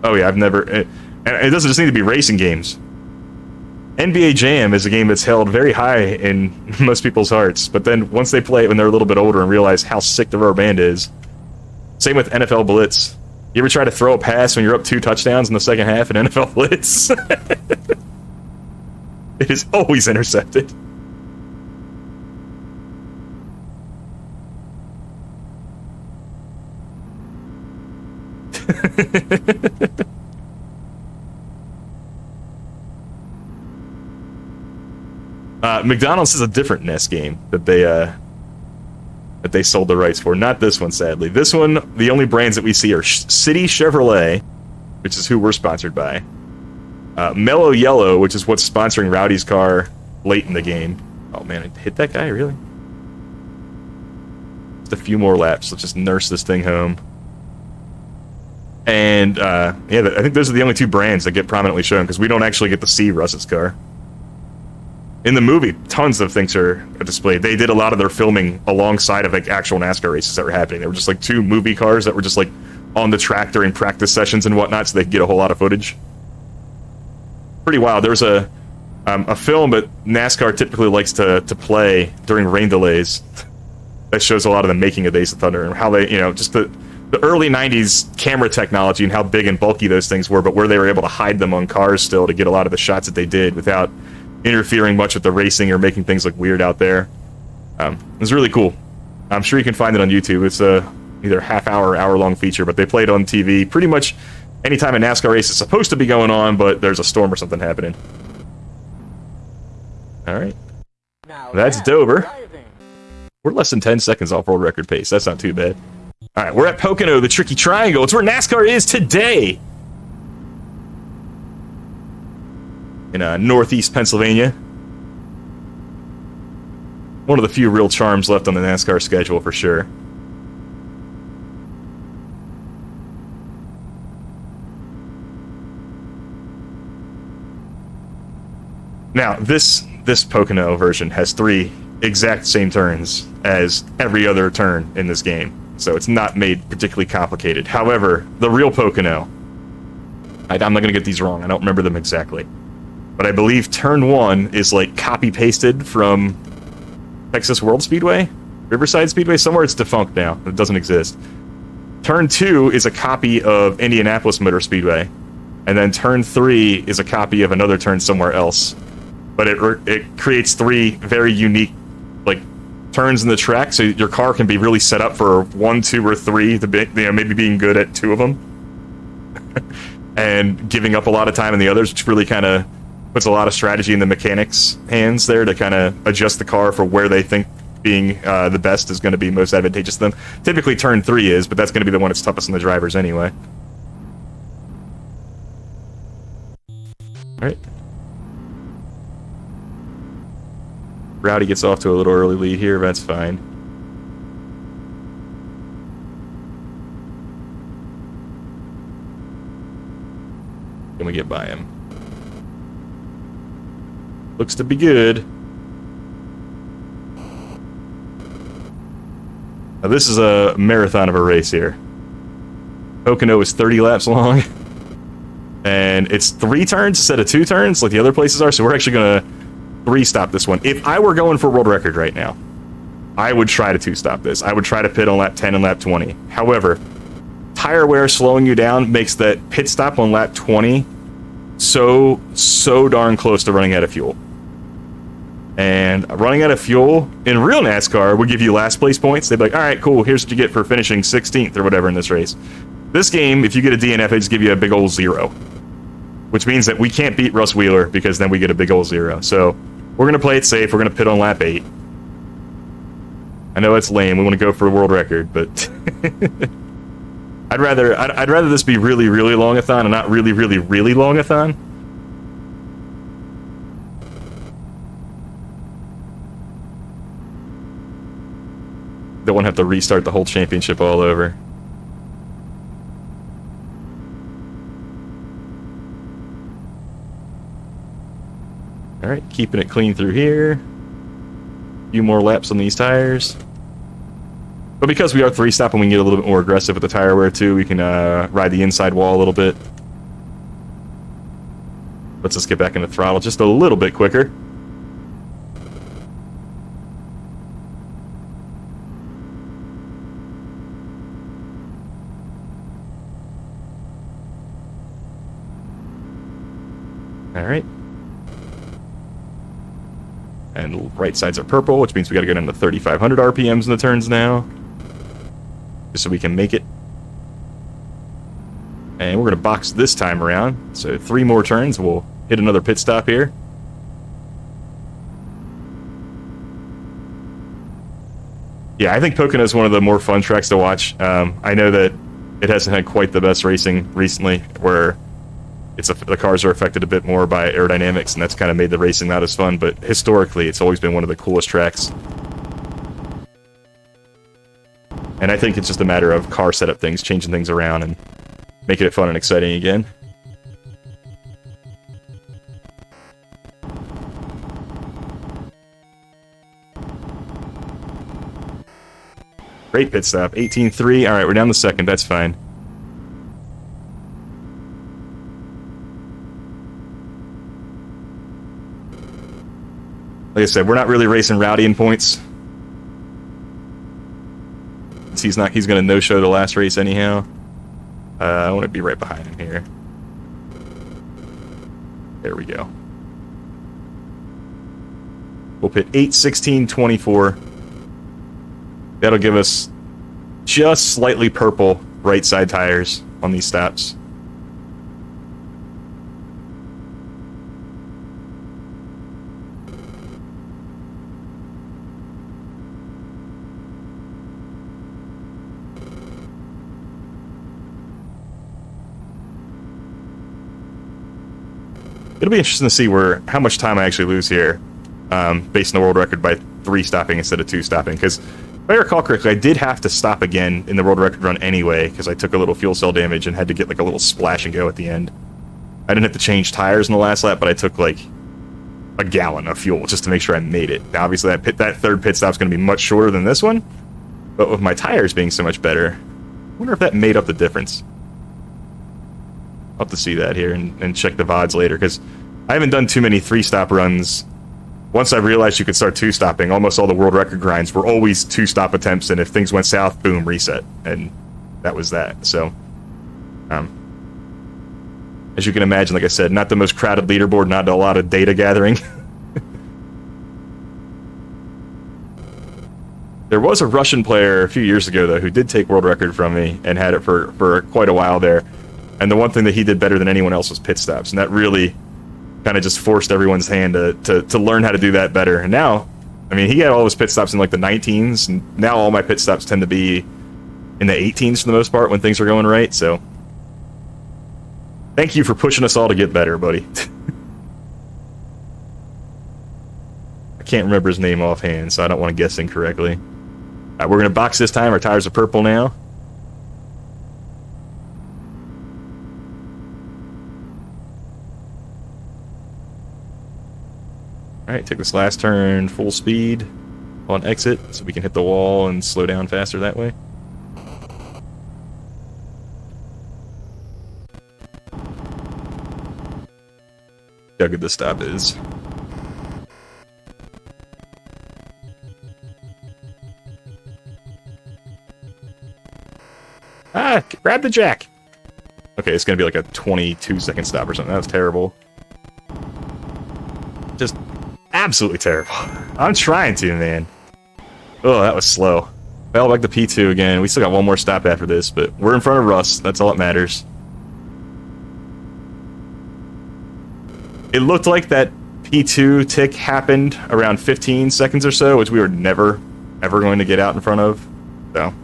D: Oh yeah, I've never... And it doesn't just need to be racing games. NBA Jam is a game that's held very high in most people's hearts, but then once they play it when they're a little bit older and realize how sick the rubber band is. Same with NFL Blitz. You ever try to throw a pass when you're up 2 touchdowns in the second half in NFL Blitz? It is always intercepted. McDonald's is a different NES game that they sold the rights for. Not this one, sadly. This one, the only brands that we see are City Chevrolet, which is who we're sponsored by. Mellow Yellow, which is what's sponsoring Rowdy's car late in the game. Oh man, I hit that guy, really? Just a few more laps. Let's just nurse this thing home. And, yeah, I think those are the only 2 brands that get prominently shown, because we don't actually get to see Russ's car. In the movie, tons of things are displayed. They did a lot of their filming alongside of like actual NASCAR races that were happening. They were just like 2 movie cars that were just like on the track during practice sessions and whatnot, so they could get a whole lot of footage. Pretty wild. There's a film that NASCAR typically likes to play during rain delays that shows a lot of the making of Days of Thunder and how they, you know, just the early 90s camera technology and how big and bulky those things were, but where they were able to hide them on cars still to get a lot of the shots that they did without interfering much with the racing or making things look weird out there. It was really cool. I'm sure you can find it on YouTube. It's either a half-hour or hour-long feature, but they play it on TV pretty much anytime a NASCAR race is supposed to be going on, but there's a storm or something happening. All right. That's Dover. We're less than 10 seconds off world record pace. That's not too bad. All right, we're at Pocono, the Tricky Triangle. It's where NASCAR is today. In northeast Pennsylvania. One of the few real charms left on the NASCAR schedule for sure. Now, this Pocono version has 3 exact same turns as every other turn in this game, so it's not made particularly complicated. However, the real Pocono, I'm not going to get these wrong, I don't remember them exactly. But I believe turn 1 is like copy-pasted from Texas World Speedway? Riverside Speedway? Somewhere it's defunct now. It doesn't exist. Turn 2 is a copy of Indianapolis Motor Speedway. And then turn 3 is a copy of another turn somewhere else. But it creates 3 very unique turns in the track, so your car can be really set up for 1, 2, or 3, to be, you know, maybe being good at 2 of them, and giving up a lot of time in the others, which really kind of puts a lot of strategy in the mechanics' hands there to kind of adjust the car for where they think being the best is going to be most advantageous to them. Typically turn 3 is, but that's going to be the one that's toughest on the drivers anyway. Alright. Rowdy gets off to a little early lead here, but that's fine. Can we get by him? Looks to be good. Now this is a marathon of a race here. Pocono is 30 laps long. And it's 3 turns instead of 2 turns like the other places are, so we're actually going to 3-stop this one. If I were going for world record right now, I would try to 2-stop this. I would try to pit on lap 10 and lap 20. However, tire wear slowing you down makes that pit stop on lap 20 so darn close to running out of fuel. And running out of fuel in real NASCAR would give you last place points. They'd be like, all right, cool, here's what you get for finishing 16th or whatever in this race. This game, if you get a DNF, they just give you a big old 0. Which means that we can't beat Russ Wheeler because then we get a big old 0. So we're going to play it safe. We're going to pit on lap 8. I know it's lame. We want to go for a world record, but I'd rather this be really, really long-a-thon and not really, really, really long-a-thon. Don't want to have to restart the whole championship all over. Alright, keeping it clean through here. A few more laps on these tires. But because we are 3-stopping, we can get a little bit more aggressive with the tire wear too. We can ride the inside wall a little bit. Let's just get back in the throttle just a little bit quicker. Alright. And right sides are purple, which means we gotta go down to 3,500 RPMs in the turns now. Just so we can make it. And we're gonna box this time around. So 3 more turns, we'll hit another pit stop here. Yeah, I think Pocono is one of the more fun tracks to watch. I know that it hasn't had quite the best racing recently, where the cars are affected a bit more by aerodynamics, and that's kind of made the racing not as fun, but historically, it's always been one of the coolest tracks. And I think it's just a matter of car setup things, changing things around, and making it fun and exciting again. Great pit stop, 18.3. Alright, we're down the second, that's fine. Like I said, we're not really racing Rowdy in points. He's going to no-show the last race anyhow. I want to be right behind him here. There we go. We'll pit 8, 16, 24. That'll give us just slightly purple right side tires on these stops. It'll be interesting to see how much time I actually lose here, based on the world record by 3-stopping instead of 2-stopping. Because if I recall correctly, I did have to stop again in the world record run anyway, because I took a little fuel cell damage and had to get like a little splash and go at the end. I didn't have to change tires in the last lap, but I took like a gallon of fuel just to make sure I made it. Now, obviously, that third pit stop's going to be much shorter than this one, but with my tires being so much better, I wonder if that made up the difference. I'll have to see that here and check the VODs later, because I haven't done too many 3-stop runs. Once I realized you could start 2-stopping, almost all the world record grinds were always 2-stop attempts, and if things went south, boom, reset. And that was that. So, as you can imagine, like I said, not the most crowded leaderboard, not a lot of data gathering. There was a Russian player a few years ago, though, who did take world record from me and had it for quite a while there. And the one thing that he did better than anyone else was pit stops, and that really kind of just forced everyone's hand to learn how to do that better. And now, I mean, he had all his pit stops in like the 19s, and now all my pit stops tend to be in the 18s for the most part when things are going right, so thank you for pushing us all to get better, buddy. I can't remember his name offhand, so I don't want to guess incorrectly. Alright, we're going to box this time. Our tires are purple now. Alright, take this last turn full speed on exit so we can hit the wall and slow down faster that way. See how good this stop is. Ah, grab the jack! Okay, it's gonna be like a 22-second stop or something. That was terrible. Just absolutely terrible. I'm trying to, man. Oh, that was slow. Fell back to P2 again. We still got one more stop after this, but we're in front of Russ. That's all that matters. It looked like that P2 tick happened around 15 seconds or so, which we were never, ever going to get out in front of. So.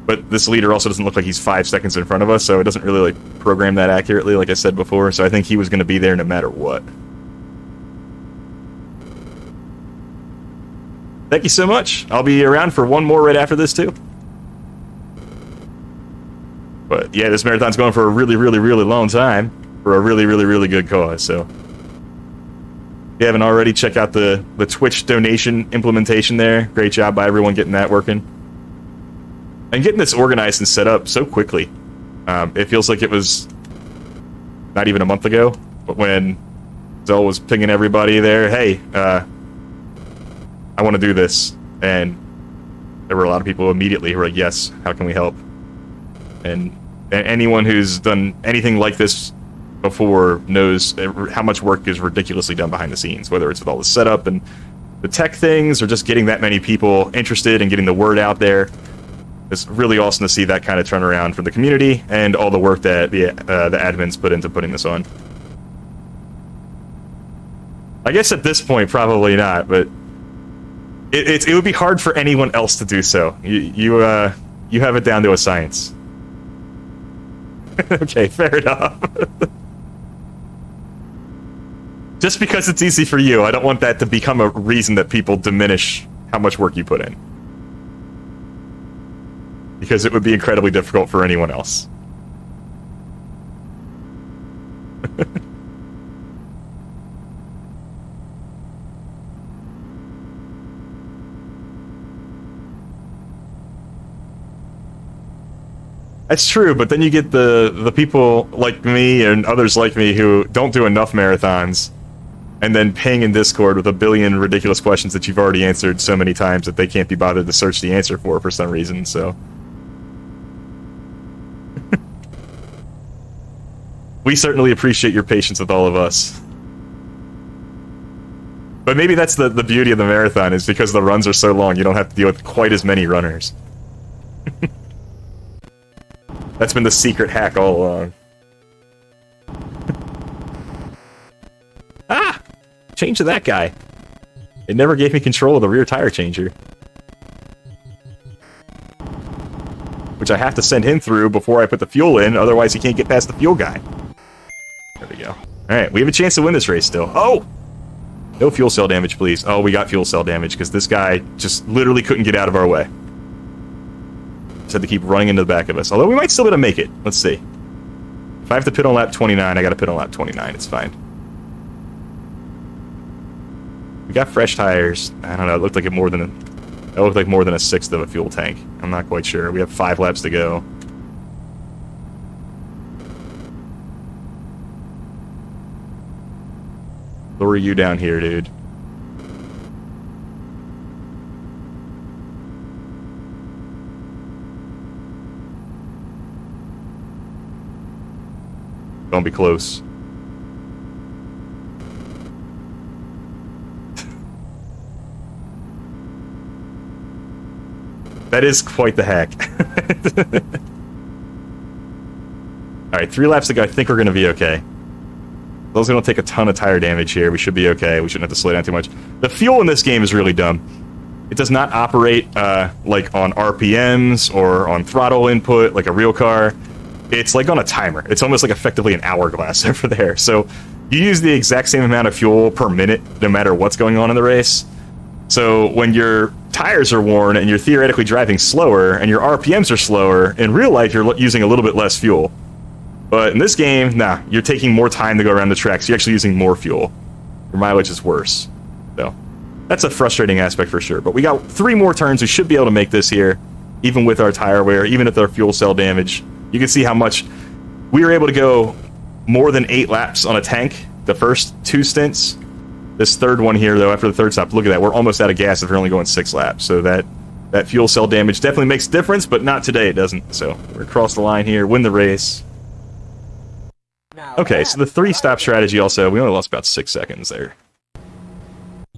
D: But this leader also doesn't look like he's 5 seconds in front of us, so it doesn't really like program that accurately, like I said before. So I think he was going to be there no matter what. Thank you so much. I'll be around for one more right after this, too. But yeah, this marathon's going for a really, really, really long time for a really, really, really good cause, so. If you haven't already, check out the Twitch donation implementation there. Great job by everyone getting that working. And getting this organized and set up so quickly. It feels like it was not even a month ago, but when Zell was pinging everybody there, hey, I want to do this. And there were a lot of people immediately who were like, yes, how can we help? And anyone who's done anything like this before knows how much work is ridiculously done behind the scenes, whether it's with all the setup and the tech things or just getting that many people interested and getting the word out there. It's really awesome to see that kind of turnaround from the community and all the work that the admins put into putting this on. I guess at this point, probably not, but it would be hard for anyone else to do so. You have it down to a science. Okay, fair enough. Just because it's easy for you, I don't want that to become a reason that people diminish how much work you put in. Because it would be incredibly difficult for anyone else. That's true, but then you get the people like me and others like me who don't do enough marathons and then ping in Discord with a billion ridiculous questions that you've already answered so many times that they can't be bothered to search the answer for some reason, so. We certainly appreciate your patience with all of us. But maybe that's the beauty of the marathon, is because the runs are so long, you don't have to deal with quite as many runners. That's been the secret hack all along. Ah! Change to that guy. It never gave me control of the rear tire changer. Which I have to send him through before I put the fuel in, otherwise he can't get past the fuel guy. There we go. Alright, we have a chance to win this race still. Oh! No fuel cell damage, please. Oh, we got fuel cell damage, because this guy just literally couldn't get out of our way. Just had to keep running into the back of us. Although we might still be able to make it. Let's see. If I have to pit on lap 29, I gotta pit on lap 29. It's fine. We got fresh tires. I don't know, it looked like more than a sixth of a fuel tank. I'm not quite sure. We have 5 laps to go. Lure you down here, dude. Don't be close. That is quite the hack. Alright, 3 laps to go. I think we're going to be okay. As long as we don't take a ton of tire damage here, we should be okay. We shouldn't have to slow down too much. The fuel in this game is really dumb. It does not operate like on RPMs or on throttle input like a real car. It's like on a timer. It's almost like effectively an hourglass over there. So you use the exact same amount of fuel per minute no matter what's going on in the race. So when your tires are worn and you're theoretically driving slower and your RPMs are slower, in real life you're using a little bit less fuel. But in this game, nah, you're taking more time to go around the track, so you're actually using more fuel. Your mileage is worse. So that's a frustrating aspect for sure. But we got 3 more turns. We should be able to make this here, even with our tire wear, even with our fuel cell damage. You can see how much we were able to go more than 8 laps on a tank the first 2 stints. This third one here, though, after the third stop, look at that. We're almost out of gas if we're only going 6 laps. So that fuel cell damage definitely makes a difference, but not today, it doesn't. So we're across the line here, win the race. Okay, so the 3-stop strategy also, we only lost about 6 seconds there.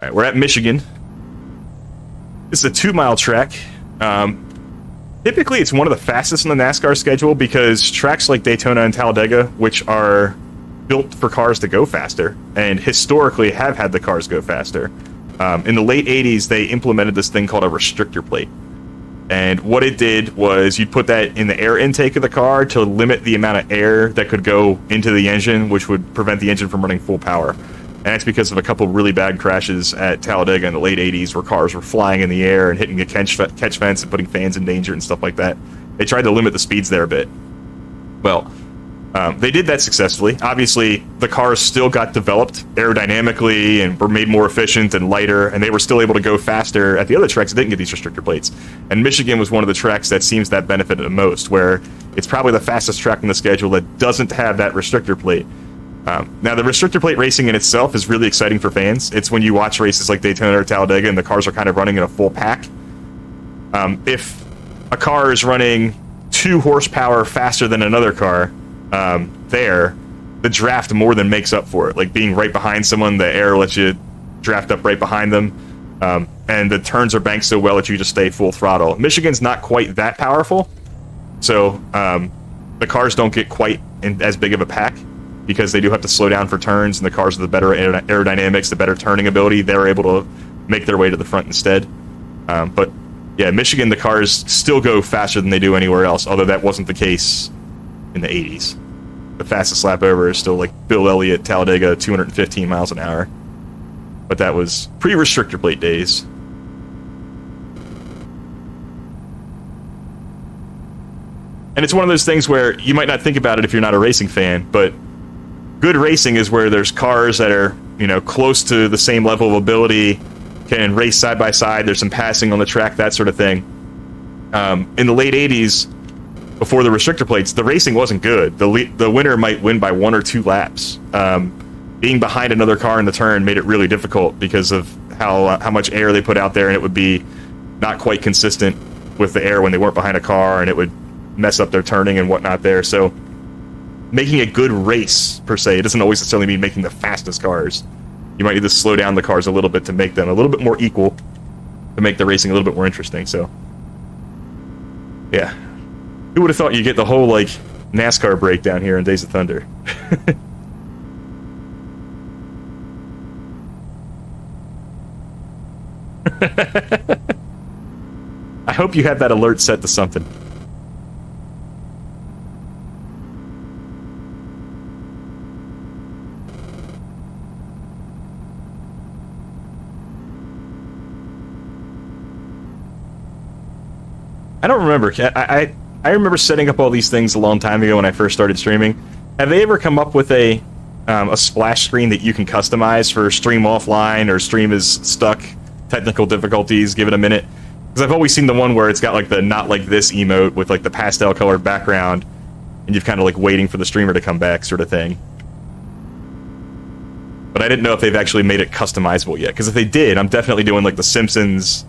D: Alright, we're at Michigan. This is a 2-mile track. Typically, it's one of the fastest in the NASCAR schedule because tracks like Daytona and Talladega, which are built for cars to go faster, and historically have had the cars go faster. In the late 80s, they implemented this thing called a restrictor plate. And what it did was you'd put that in the air intake of the car to limit the amount of air that could go into the engine, which would prevent the engine from running full power. And that's because of a couple really bad crashes at Talladega in the late 80s where cars were flying in the air and hitting a catch fence and putting fans in danger and stuff like that. They tried to limit the speeds there a bit. Well, they did that successfully. Obviously, the cars still got developed aerodynamically and were made more efficient and lighter, and they were still able to go faster at the other tracks that didn't get these restrictor plates. And Michigan was one of the tracks that seems that benefited the most, where it's probably the fastest track in the schedule that doesn't have that restrictor plate. Now, the restrictor plate racing in itself is really exciting for fans. It's when you watch races like Daytona or Talladega and the cars are kind of running in a full pack. If a car is running 2 horsepower faster than another car, the draft more than makes up for it. Like being right behind someone, the air lets you draft up right behind them, and the turns are banked so well that you just stay full throttle. Michigan's not quite that powerful, so the cars don't get quite as big of a pack because they do have to slow down for turns, and the cars with the better aerodynamics, the better turning ability, they're able to make their way to the front instead. But yeah, Michigan, the cars still go faster than they do anywhere else, although that wasn't the case in the 80s. The fastest lap over is still like Bill Elliott, Talladega, 215 miles an hour. But that was pre-restrictor plate days. And it's one of those things where you might not think about it if you're not a racing fan, but good racing is where there's cars that are, you know, close to the same level of ability, can race side by side, there's some passing on the track, that sort of thing. In the late 80s, before the restrictor plates, the racing wasn't good. The winner might win by 1 or 2 laps. Being behind another car in the turn made it really difficult because of how much air they put out there, and it would be not quite consistent with the air when they weren't behind a car, and it would mess up their turning and whatnot there. So making a good race, per se, it doesn't always necessarily mean making the fastest cars. You might need to slow down the cars a little bit to make them a little bit more equal, to make the racing a little bit more interesting. So, yeah. Who would have thought you'd get the whole, like, NASCAR breakdown here in Days of Thunder? I hope you had that alert set to something. I don't remember. I remember setting up all these things a long time ago when I first started streaming. Have they ever come up with a splash screen that you can customize for stream offline or stream is stuck, technical difficulties, give it a minute? Because I've always seen the one where it's got like the not like this emote with like the pastel colored background, and you've kind of like waiting for the streamer to come back sort of thing. But I didn't know if they've actually made it customizable yet, because if they did, I'm definitely doing like the Simpsons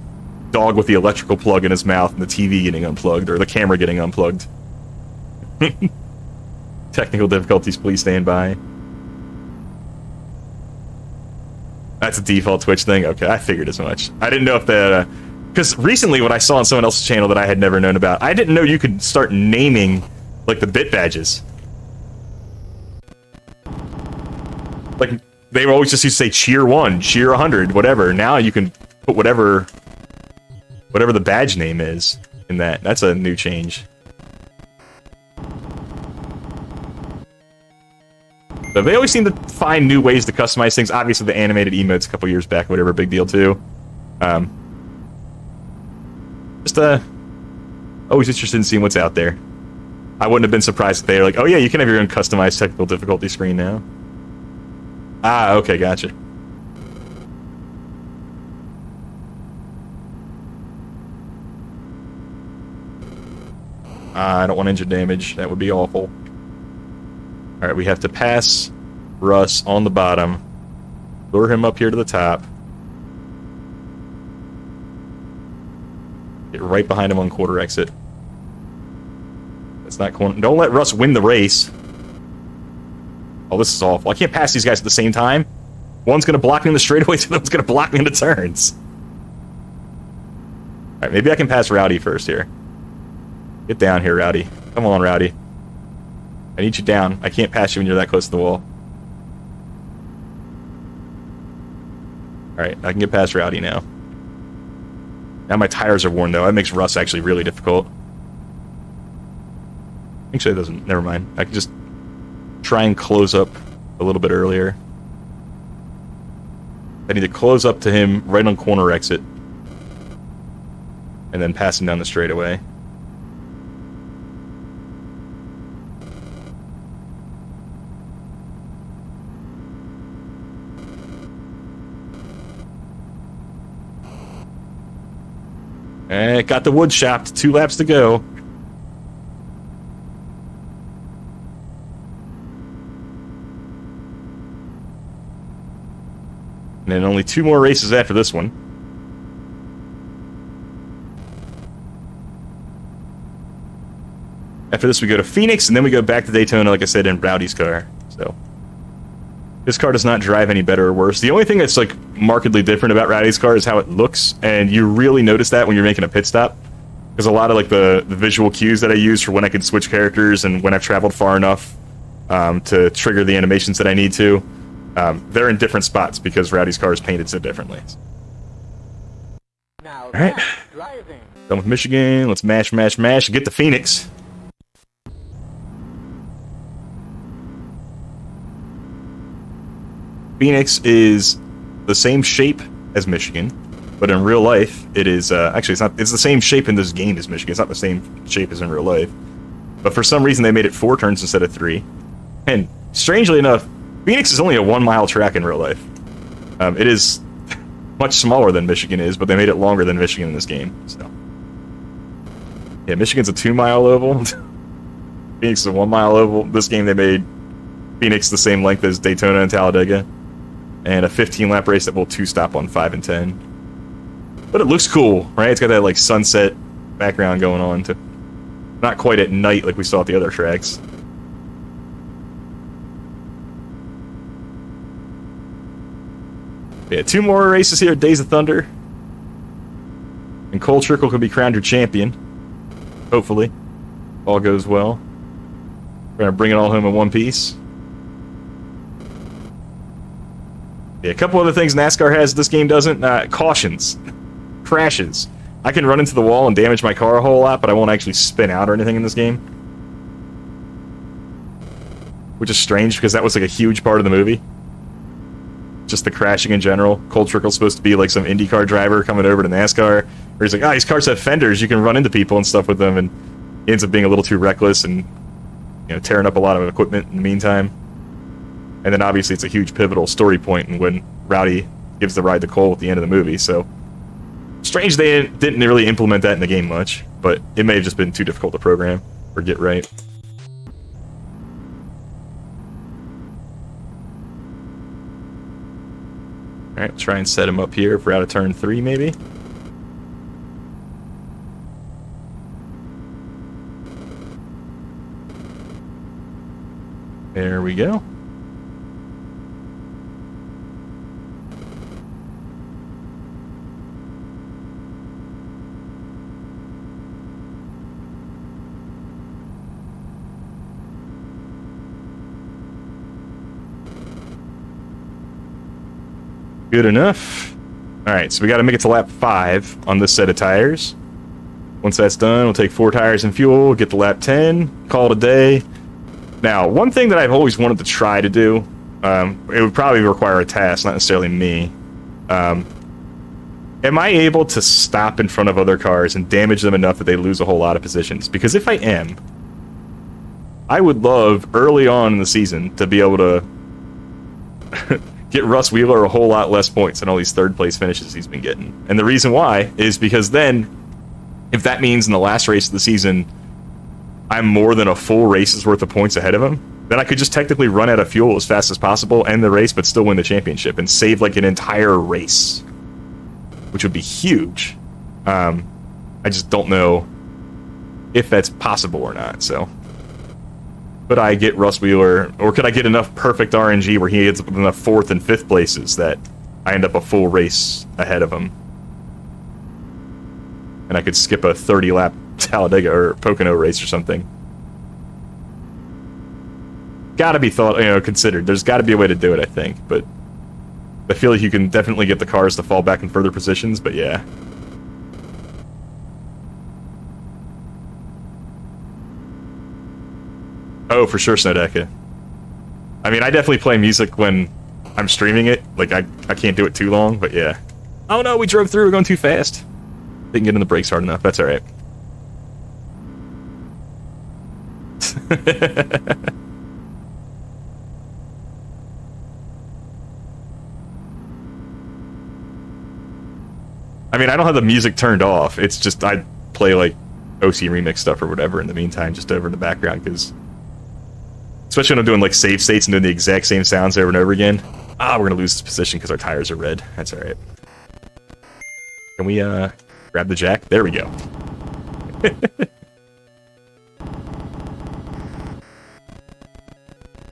D: dog with the electrical plug in his mouth and the TV getting unplugged, or the camera getting unplugged. Technical difficulties, please stand by. That's a default Twitch thing? Okay, I figured as much. I didn't know if Because recently what I saw on someone else's channel that I had never known about, I didn't know you could start naming, like, the bit badges. Like, they always just used to say cheer 1, cheer 100, whatever. Now you can put whatever the badge name is in that. That's a new change. So they always seem to find new ways to customize things. Obviously, the animated emotes a couple years back, whatever, big deal too. Just always interested in seeing what's out there. I wouldn't have been surprised if they were like, oh yeah, you can have your own customized technical difficulty screen now. Ah, okay, gotcha. I don't want engine damage. That would be awful. Alright, we have to pass Russ on the bottom. Lure him up here to the top. Get right behind him on quarter exit. That's not corner. Don't let Russ win the race. Oh, this is awful. I can't pass these guys at the same time. One's going to block me in the straightaways, and one's going to block me in the turns. Alright, maybe I can pass Rowdy first here. Get down here, Rowdy. Come on, Rowdy. I need you down. I can't pass you when you're that close to the wall. Alright, I can get past Rowdy now. Now my tires are worn, though. That makes Russ actually really difficult. Actually, it doesn't. Never mind. I can just try and close up a little bit earlier. I need to close up to him right on corner exit. And then pass him down the straightaway. Got the wood chopped. 2 laps to go. And then only 2 more races after this one. After this we go to Phoenix, and then we go back to Daytona, like I said, in Rowdy's car. So this car does not drive any better or worse. The only thing that's like markedly different about Rowdy's car is how it looks, and you really notice that when you're making a pit stop. Because a lot of like the visual cues that I use for when I can switch characters and when I've traveled far enough to trigger the animations that I need to, they're in different spots because Rowdy's car is painted so differently.
E: Now
D: Alright.
E: driving.
D: Done with Michigan. Let's mash, mash, mash, and get to Phoenix. Phoenix is the same shape as Michigan, but in real life, it is, actually, it's not, it's the same shape in this game as Michigan. It's not the same shape as in real life. But for some reason, they made it 4 turns instead of 3. And strangely enough, Phoenix is only a 1-mile track in real life. It is much smaller than Michigan is, but they made it longer than Michigan in this game, so. Yeah, Michigan's a 2-mile oval. Phoenix is a 1-mile oval. This game, they made Phoenix the same length as Daytona and Talladega. And a 15-lap race that will 2-stop on 5 and 10. But it looks cool, right? It's got that, like, sunset background going on, too. Not quite at night like we saw at the other tracks. Yeah, 2 more races here at Days of Thunder. And Cole Trickle can be crowned your champion. Hopefully. All goes well. We're gonna bring it all home in one piece. Yeah, a couple other things NASCAR has this game doesn't. Cautions. Crashes. I can run into the wall and damage my car a whole lot, but I won't actually spin out or anything in this game. Which is strange, because that was like a huge part of the movie. Just the crashing in general. Cole Trickle's supposed to be like some IndyCar driver coming over to NASCAR, where he's like, these cars have fenders, you can run into people and stuff with them, and he ends up being a little too reckless and, you know, tearing up a lot of equipment in the meantime. And then obviously it's a huge pivotal story point when Rowdy gives the ride to Cole at the end of the movie, so strange they didn't really implement that in the game much, but it may have just been too difficult to program or get right. Alright, let's try and set him up here if we're out of turn 3, maybe. There we go. Good enough. Alright, so we gotta make it to lap 5 on this set of tires. Once that's done, we'll take 4 tires and fuel, get to lap 10, call it a day. Now, one thing that I've always wanted to try to do, it would probably require a task, not necessarily me. Am I able to stop in front of other cars and damage them enough that they lose a whole lot of positions? Because if I am, I would love, early on in the season, to be able to get Russ Wheeler a whole lot less points than all these third-place finishes he's been getting. And the reason why is because then, if that means in the last race of the season, I'm more than a full race's worth of points ahead of him, then I could just technically run out of fuel as fast as possible, end the race, but still win the championship, and save, like, an entire race. Which would be huge. I just don't know if that's possible or not, so... Could I get Russ Wheeler, or could I get enough perfect RNG where he ends up with enough 4th and 5th places that I end up a full race ahead of him? And I could skip a 30-lap Talladega or Pocono race or something. Gotta be considered. There's gotta be a way to do it, I think, but I feel like you can definitely get the cars to fall back in further positions, but yeah. Oh, for sure, Snowdeca. I mean, I definitely play music when I'm streaming it. Like, I can't do it too long, but yeah. Oh no, we drove through, we're going too fast. Didn't get in the brakes hard enough, that's alright. I mean, I don't have the music turned off. It's just I play, like, OC remix stuff or whatever in the meantime, just over in the background, because... Especially when I'm doing, like, save states and doing the exact same sounds over and over again. Ah, we're gonna lose this position because our tires are red. That's alright. Can we, grab the jack? There we go.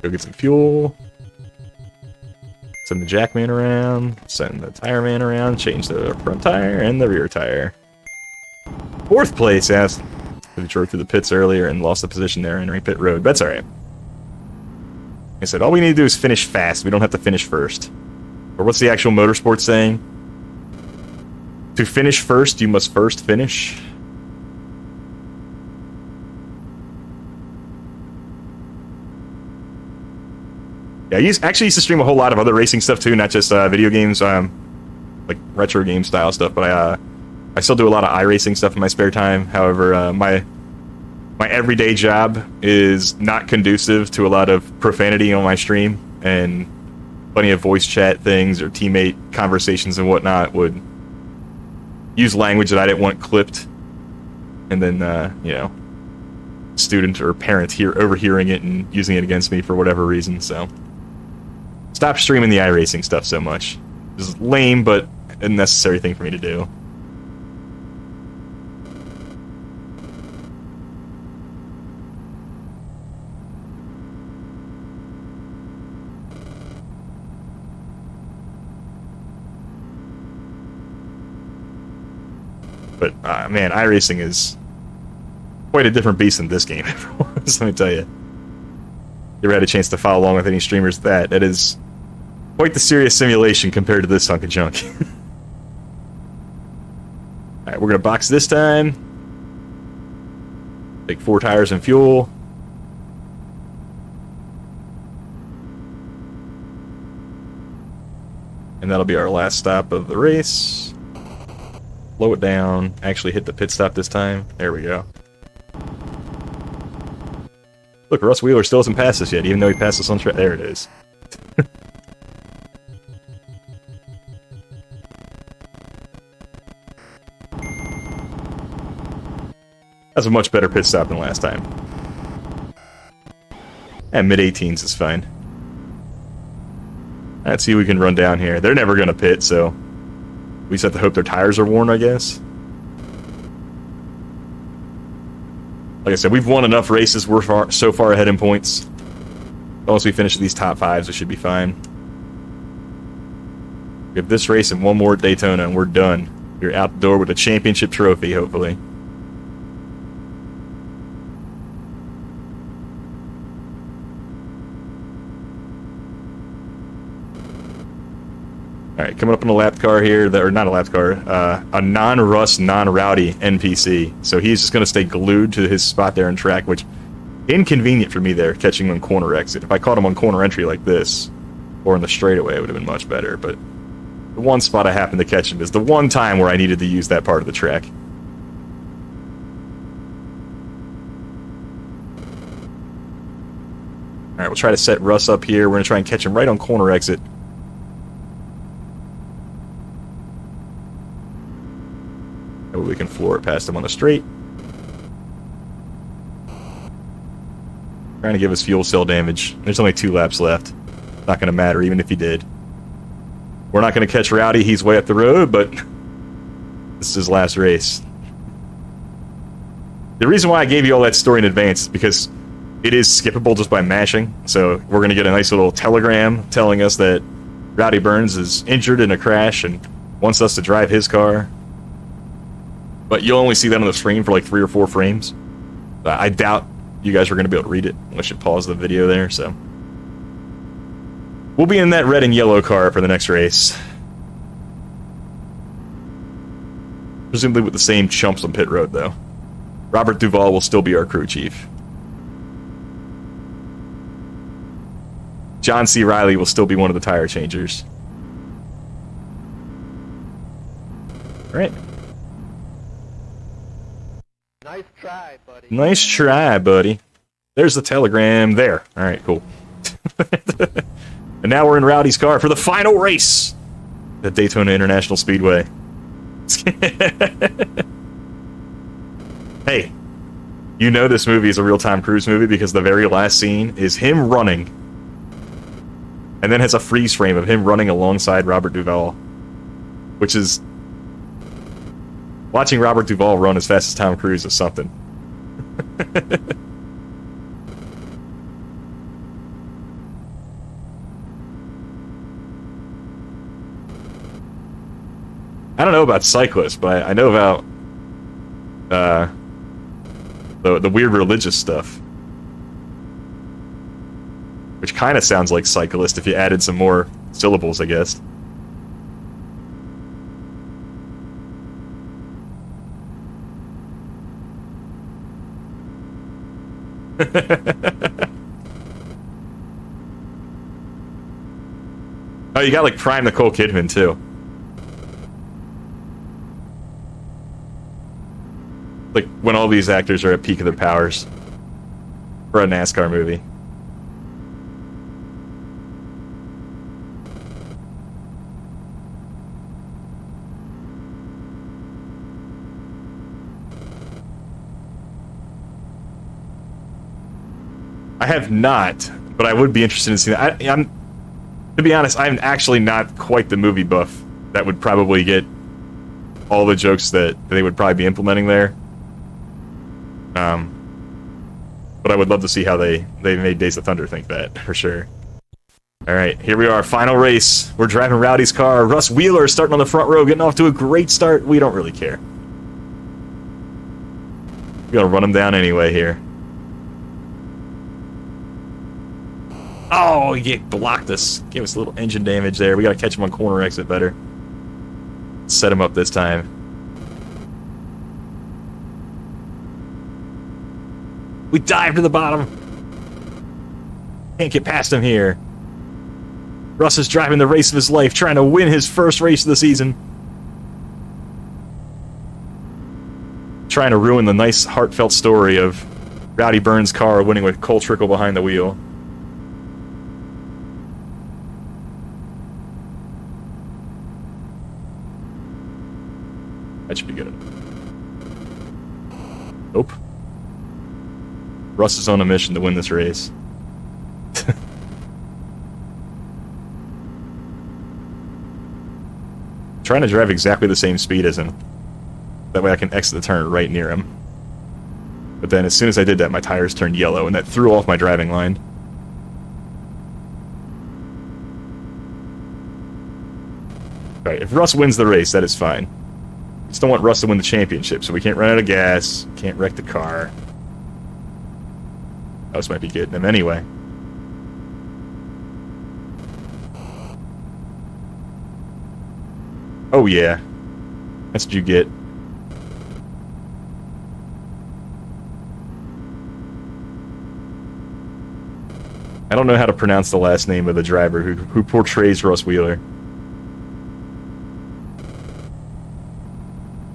D: Go get some fuel. Send the jack man around. Send the tire man around. Change the front tire and the rear tire. 4th place, yes. We drove through the pits earlier and lost the position there entering pit road. That's alright. Like I said, all we need to do is finish fast. We don't have to finish first. Or what's the actual motorsport saying? To finish first, you must first finish. Yeah, I actually used to stream a whole lot of other racing stuff too, not just video games, like retro game style stuff, but I still do a lot of iRacing stuff in my spare time. However, my everyday job is not conducive to a lot of profanity on my stream, and plenty of voice chat things or teammate conversations and whatnot would use language that I didn't want clipped, and then, you know, student or parent overhearing it and using it against me for whatever reason, so... Stop streaming the iRacing stuff so much. This is lame, but a necessary thing for me to do. But, man, iRacing is quite a different beast than this game, let me tell you. You ever had a chance to follow along with any streamers that is quite the serious simulation compared to this hunk of junk. Alright, we're gonna box this time. Take 4 tires and fuel. And that'll be our last stop of the race. Slow it down. Actually hit the pit stop this time. There we go. Look, Russ Wheeler still hasn't passed us yet, even though he passed us on track. There it is. That's a much better pit stop than last time. And mid-18s is fine. Let's see if we can run down here. They're never going to pit, so we just have to hope their tires are worn, I guess. Like I said, we've won enough races. We're so far ahead in points. Once we finish these top 5s, it should be fine. We have this race and one more at Daytona, and we're done. You're out the door with a championship trophy, hopefully. Alright, coming up in a lap car here, or not a lap car, a non-Russ, non-Rowdy NPC. So he's just going to stay glued to his spot there in track, which inconvenient for me there, catching him on corner exit. If I caught him on corner entry like this, or in the straightaway, it would have been much better, but the one spot I happened to catch him is the one time where I needed to use that part of the track. Alright, we'll try to set Russ up here. We're going to try and catch him right on corner exit. That way we can floor it past him on the straight. Trying to give us fuel cell damage. There's only 2 laps left. Not going to matter, even if he did. We're not going to catch Rowdy. He's way up the road, but this is his last race. The reason why I gave you all that story in advance is because it is skippable just by mashing. So we're going to get a nice little telegram telling us that Rowdy Burns is injured in a crash and wants us to drive his car. But you'll only see that on the screen for like 3 or 4 frames. I doubt you guys are going to be able to read it unless you pause the video there, so. We'll be in that red and yellow car for the next race. Presumably with the same chumps on pit road, though. Robert Duvall will still be our crew chief. John C. Riley will still be one of the tire changers. Alright.
E: Nice try, buddy.
D: Nice try, buddy. There's the telegram there. Alright, cool. And now we're in Rowdy's car for the final race at Daytona International Speedway. Hey, you know this movie is a real-time cruise movie because the very last scene is him running, and then has a freeze frame of him running alongside Robert Duvall, which is... Watching Robert Duvall run as fast as Tom Cruise is something. I don't know about cyclists, but I know about the weird religious stuff, which kind of sounds like cyclist if you added some more syllables, I guess. Oh, you got like prime Nicole Kidman too. Like when all these actors are at peak of their powers for a NASCAR movie. I have not, but I would be interested in seeing that. To be honest, I'm actually not quite the movie buff that would probably get all the jokes that they would probably be implementing there. But I would love to see how they made Days of Thunder think that, for sure. Alright, here we are, final race. We're driving Rowdy's car. Russ Wheeler starting on the front row, getting off to a great start. We don't really care. We're gonna run him down anyway here. Oh, he blocked us. Gave us a little engine damage there. We gotta catch him on corner exit better. Set him up this time. We dive to the bottom. Can't get past him here. Russ is driving the race of his life, trying to win his first race of the season. Trying to ruin the nice, heartfelt story of Rowdy Burns' car winning with Cole Trickle behind the wheel. That should be good. Nope. Russ is on a mission to win this race. Trying to drive exactly the same speed as him. That way I can exit the turn right near him. But then as soon as I did that, my tires turned yellow, and that threw off my driving line. Alright, if Russ wins the race, that is fine. We just don't want Russ to win the championship, so we can't run out of gas, can't wreck the car. This might be getting him anyway. Oh yeah. That's what you get. I don't know how to pronounce the last name of the driver who portrays Russ Wheeler.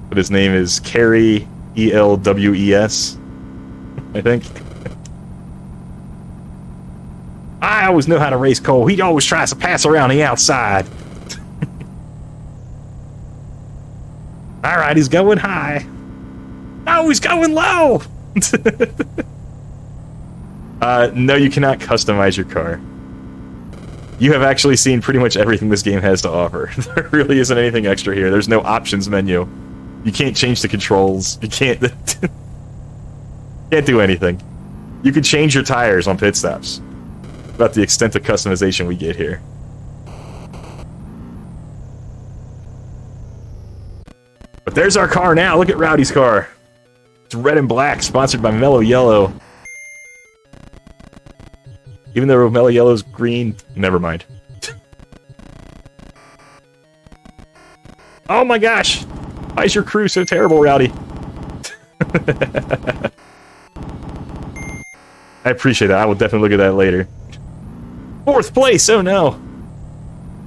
D: But his name is Kerry Elwes, I think. I always know how to race Cole. He always tries to pass around the outside. Alright, he's going high. No, he's going low! No, you cannot customize your car. You have actually seen pretty much everything this game has to offer. There really isn't anything extra here. There's no options menu. You can't change the controls. You can't... can't do anything. You can change your tires on pit stops. About the extent of customization we get here. But there's our car now. Look at Rowdy's car. It's red and black, sponsored by Mellow Yellow. Even though Mellow Yellow's green, never mind. Oh my gosh! Why is your crew so terrible, Rowdy? I appreciate that. I will definitely look at that later. 4th place! Oh no!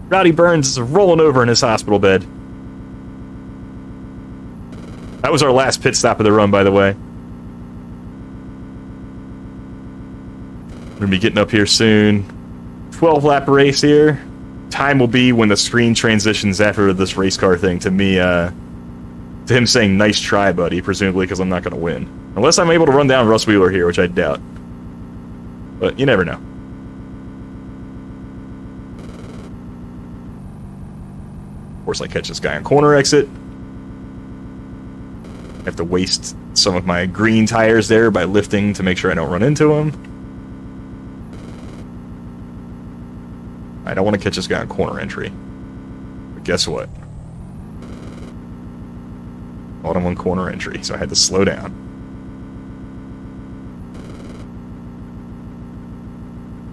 D: Rowdy Burns is rolling over in his hospital bed. That was our last pit stop of the run, by the way. We're gonna be getting up here soon. 12-lap race here. Time will be when the screen transitions after this race car thing to me, to him saying, "Nice try, buddy," presumably because I'm not gonna win. Unless I'm able to run down Russ Wheeler here, which I doubt. But you never know. Of course, I catch this guy on corner exit. I have to waste some of my green tires there by lifting to make sure I don't run into him. I don't want to catch this guy on corner entry. But guess what? Caught him on corner entry, so I had to slow down.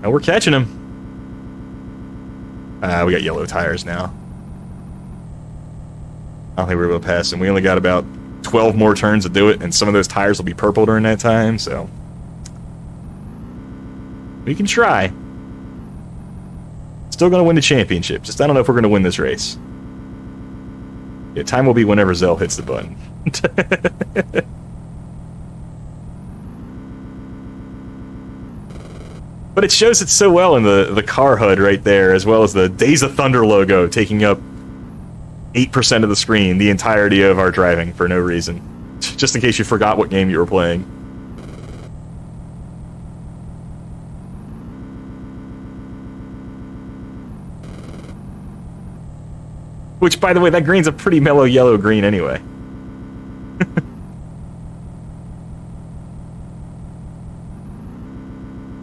D: Now we're catching him. We got yellow tires now. I don't think we're able to pass him. We only got about 12 more turns to do it, and some of those tires will be purple during that time, so... we can try. Still gonna win the championship, just I don't know if we're gonna win this race. Yeah, time will be whenever Zell hits the button. But it shows it so well in the car HUD right there, as well as the Days of Thunder logo taking up 8% of the screen the entirety of our driving for no reason. Just in case you forgot what game you were playing. Which, by the way, that green's a pretty mellow yellow green anyway.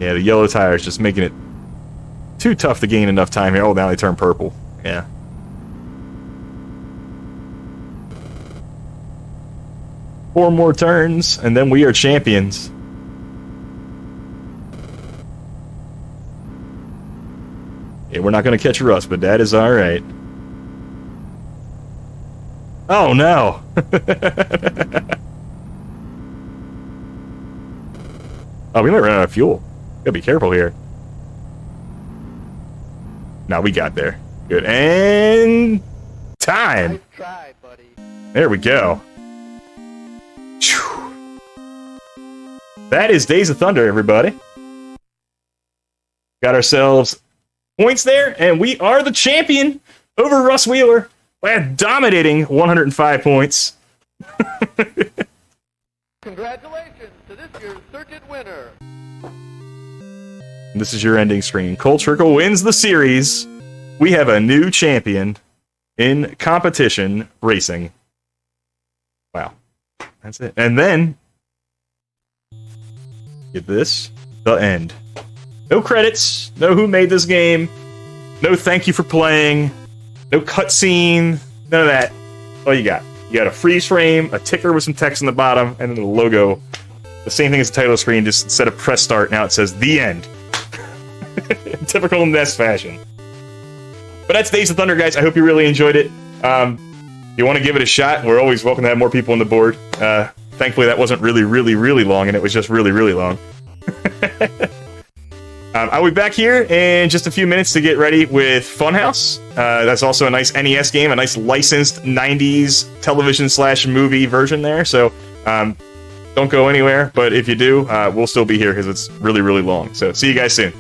D: Yeah, the yellow tire's just making it too tough to gain enough time here. Oh, now they turn purple. Yeah. Four more turns, and then we are champions. Yeah, we're not going to catch Russ, but that is alright. Oh, no! Oh, we might run out of fuel. Gotta be careful here. No, we got there. Good. And... time!
E: Nice try, buddy.
D: There we go. Whew. That is Days of Thunder, everybody. Got ourselves points there, and we are the champion over Russ Wheeler by a dominating 105 points.
E: Congratulations to this year's circuit winner.
D: This is your ending screen. Cole Trickle wins the series. We have a new champion in competition racing. Wow. That's it. And then, get this, the end. No credits, no who made this game, no thank you for playing, no cutscene, none of that. All you got. You got a freeze frame, a ticker with some text on the bottom, and then the logo. The same thing as the title screen, just instead of press start, now it says the end. Typical NES fashion. But that's Days of Thunder, guys. I hope you really enjoyed it. you want to give it a shot, we're always welcome to have more people on the board. Thankfully, that wasn't really, really, really long, and it was just really, really long. I'll be back here in just a few minutes to get ready with Funhouse. That's also a nice NES game, a nice licensed 90s television/movie version there. So don't go anywhere, but if you do, we'll still be here because it's really, really long. So see you guys soon.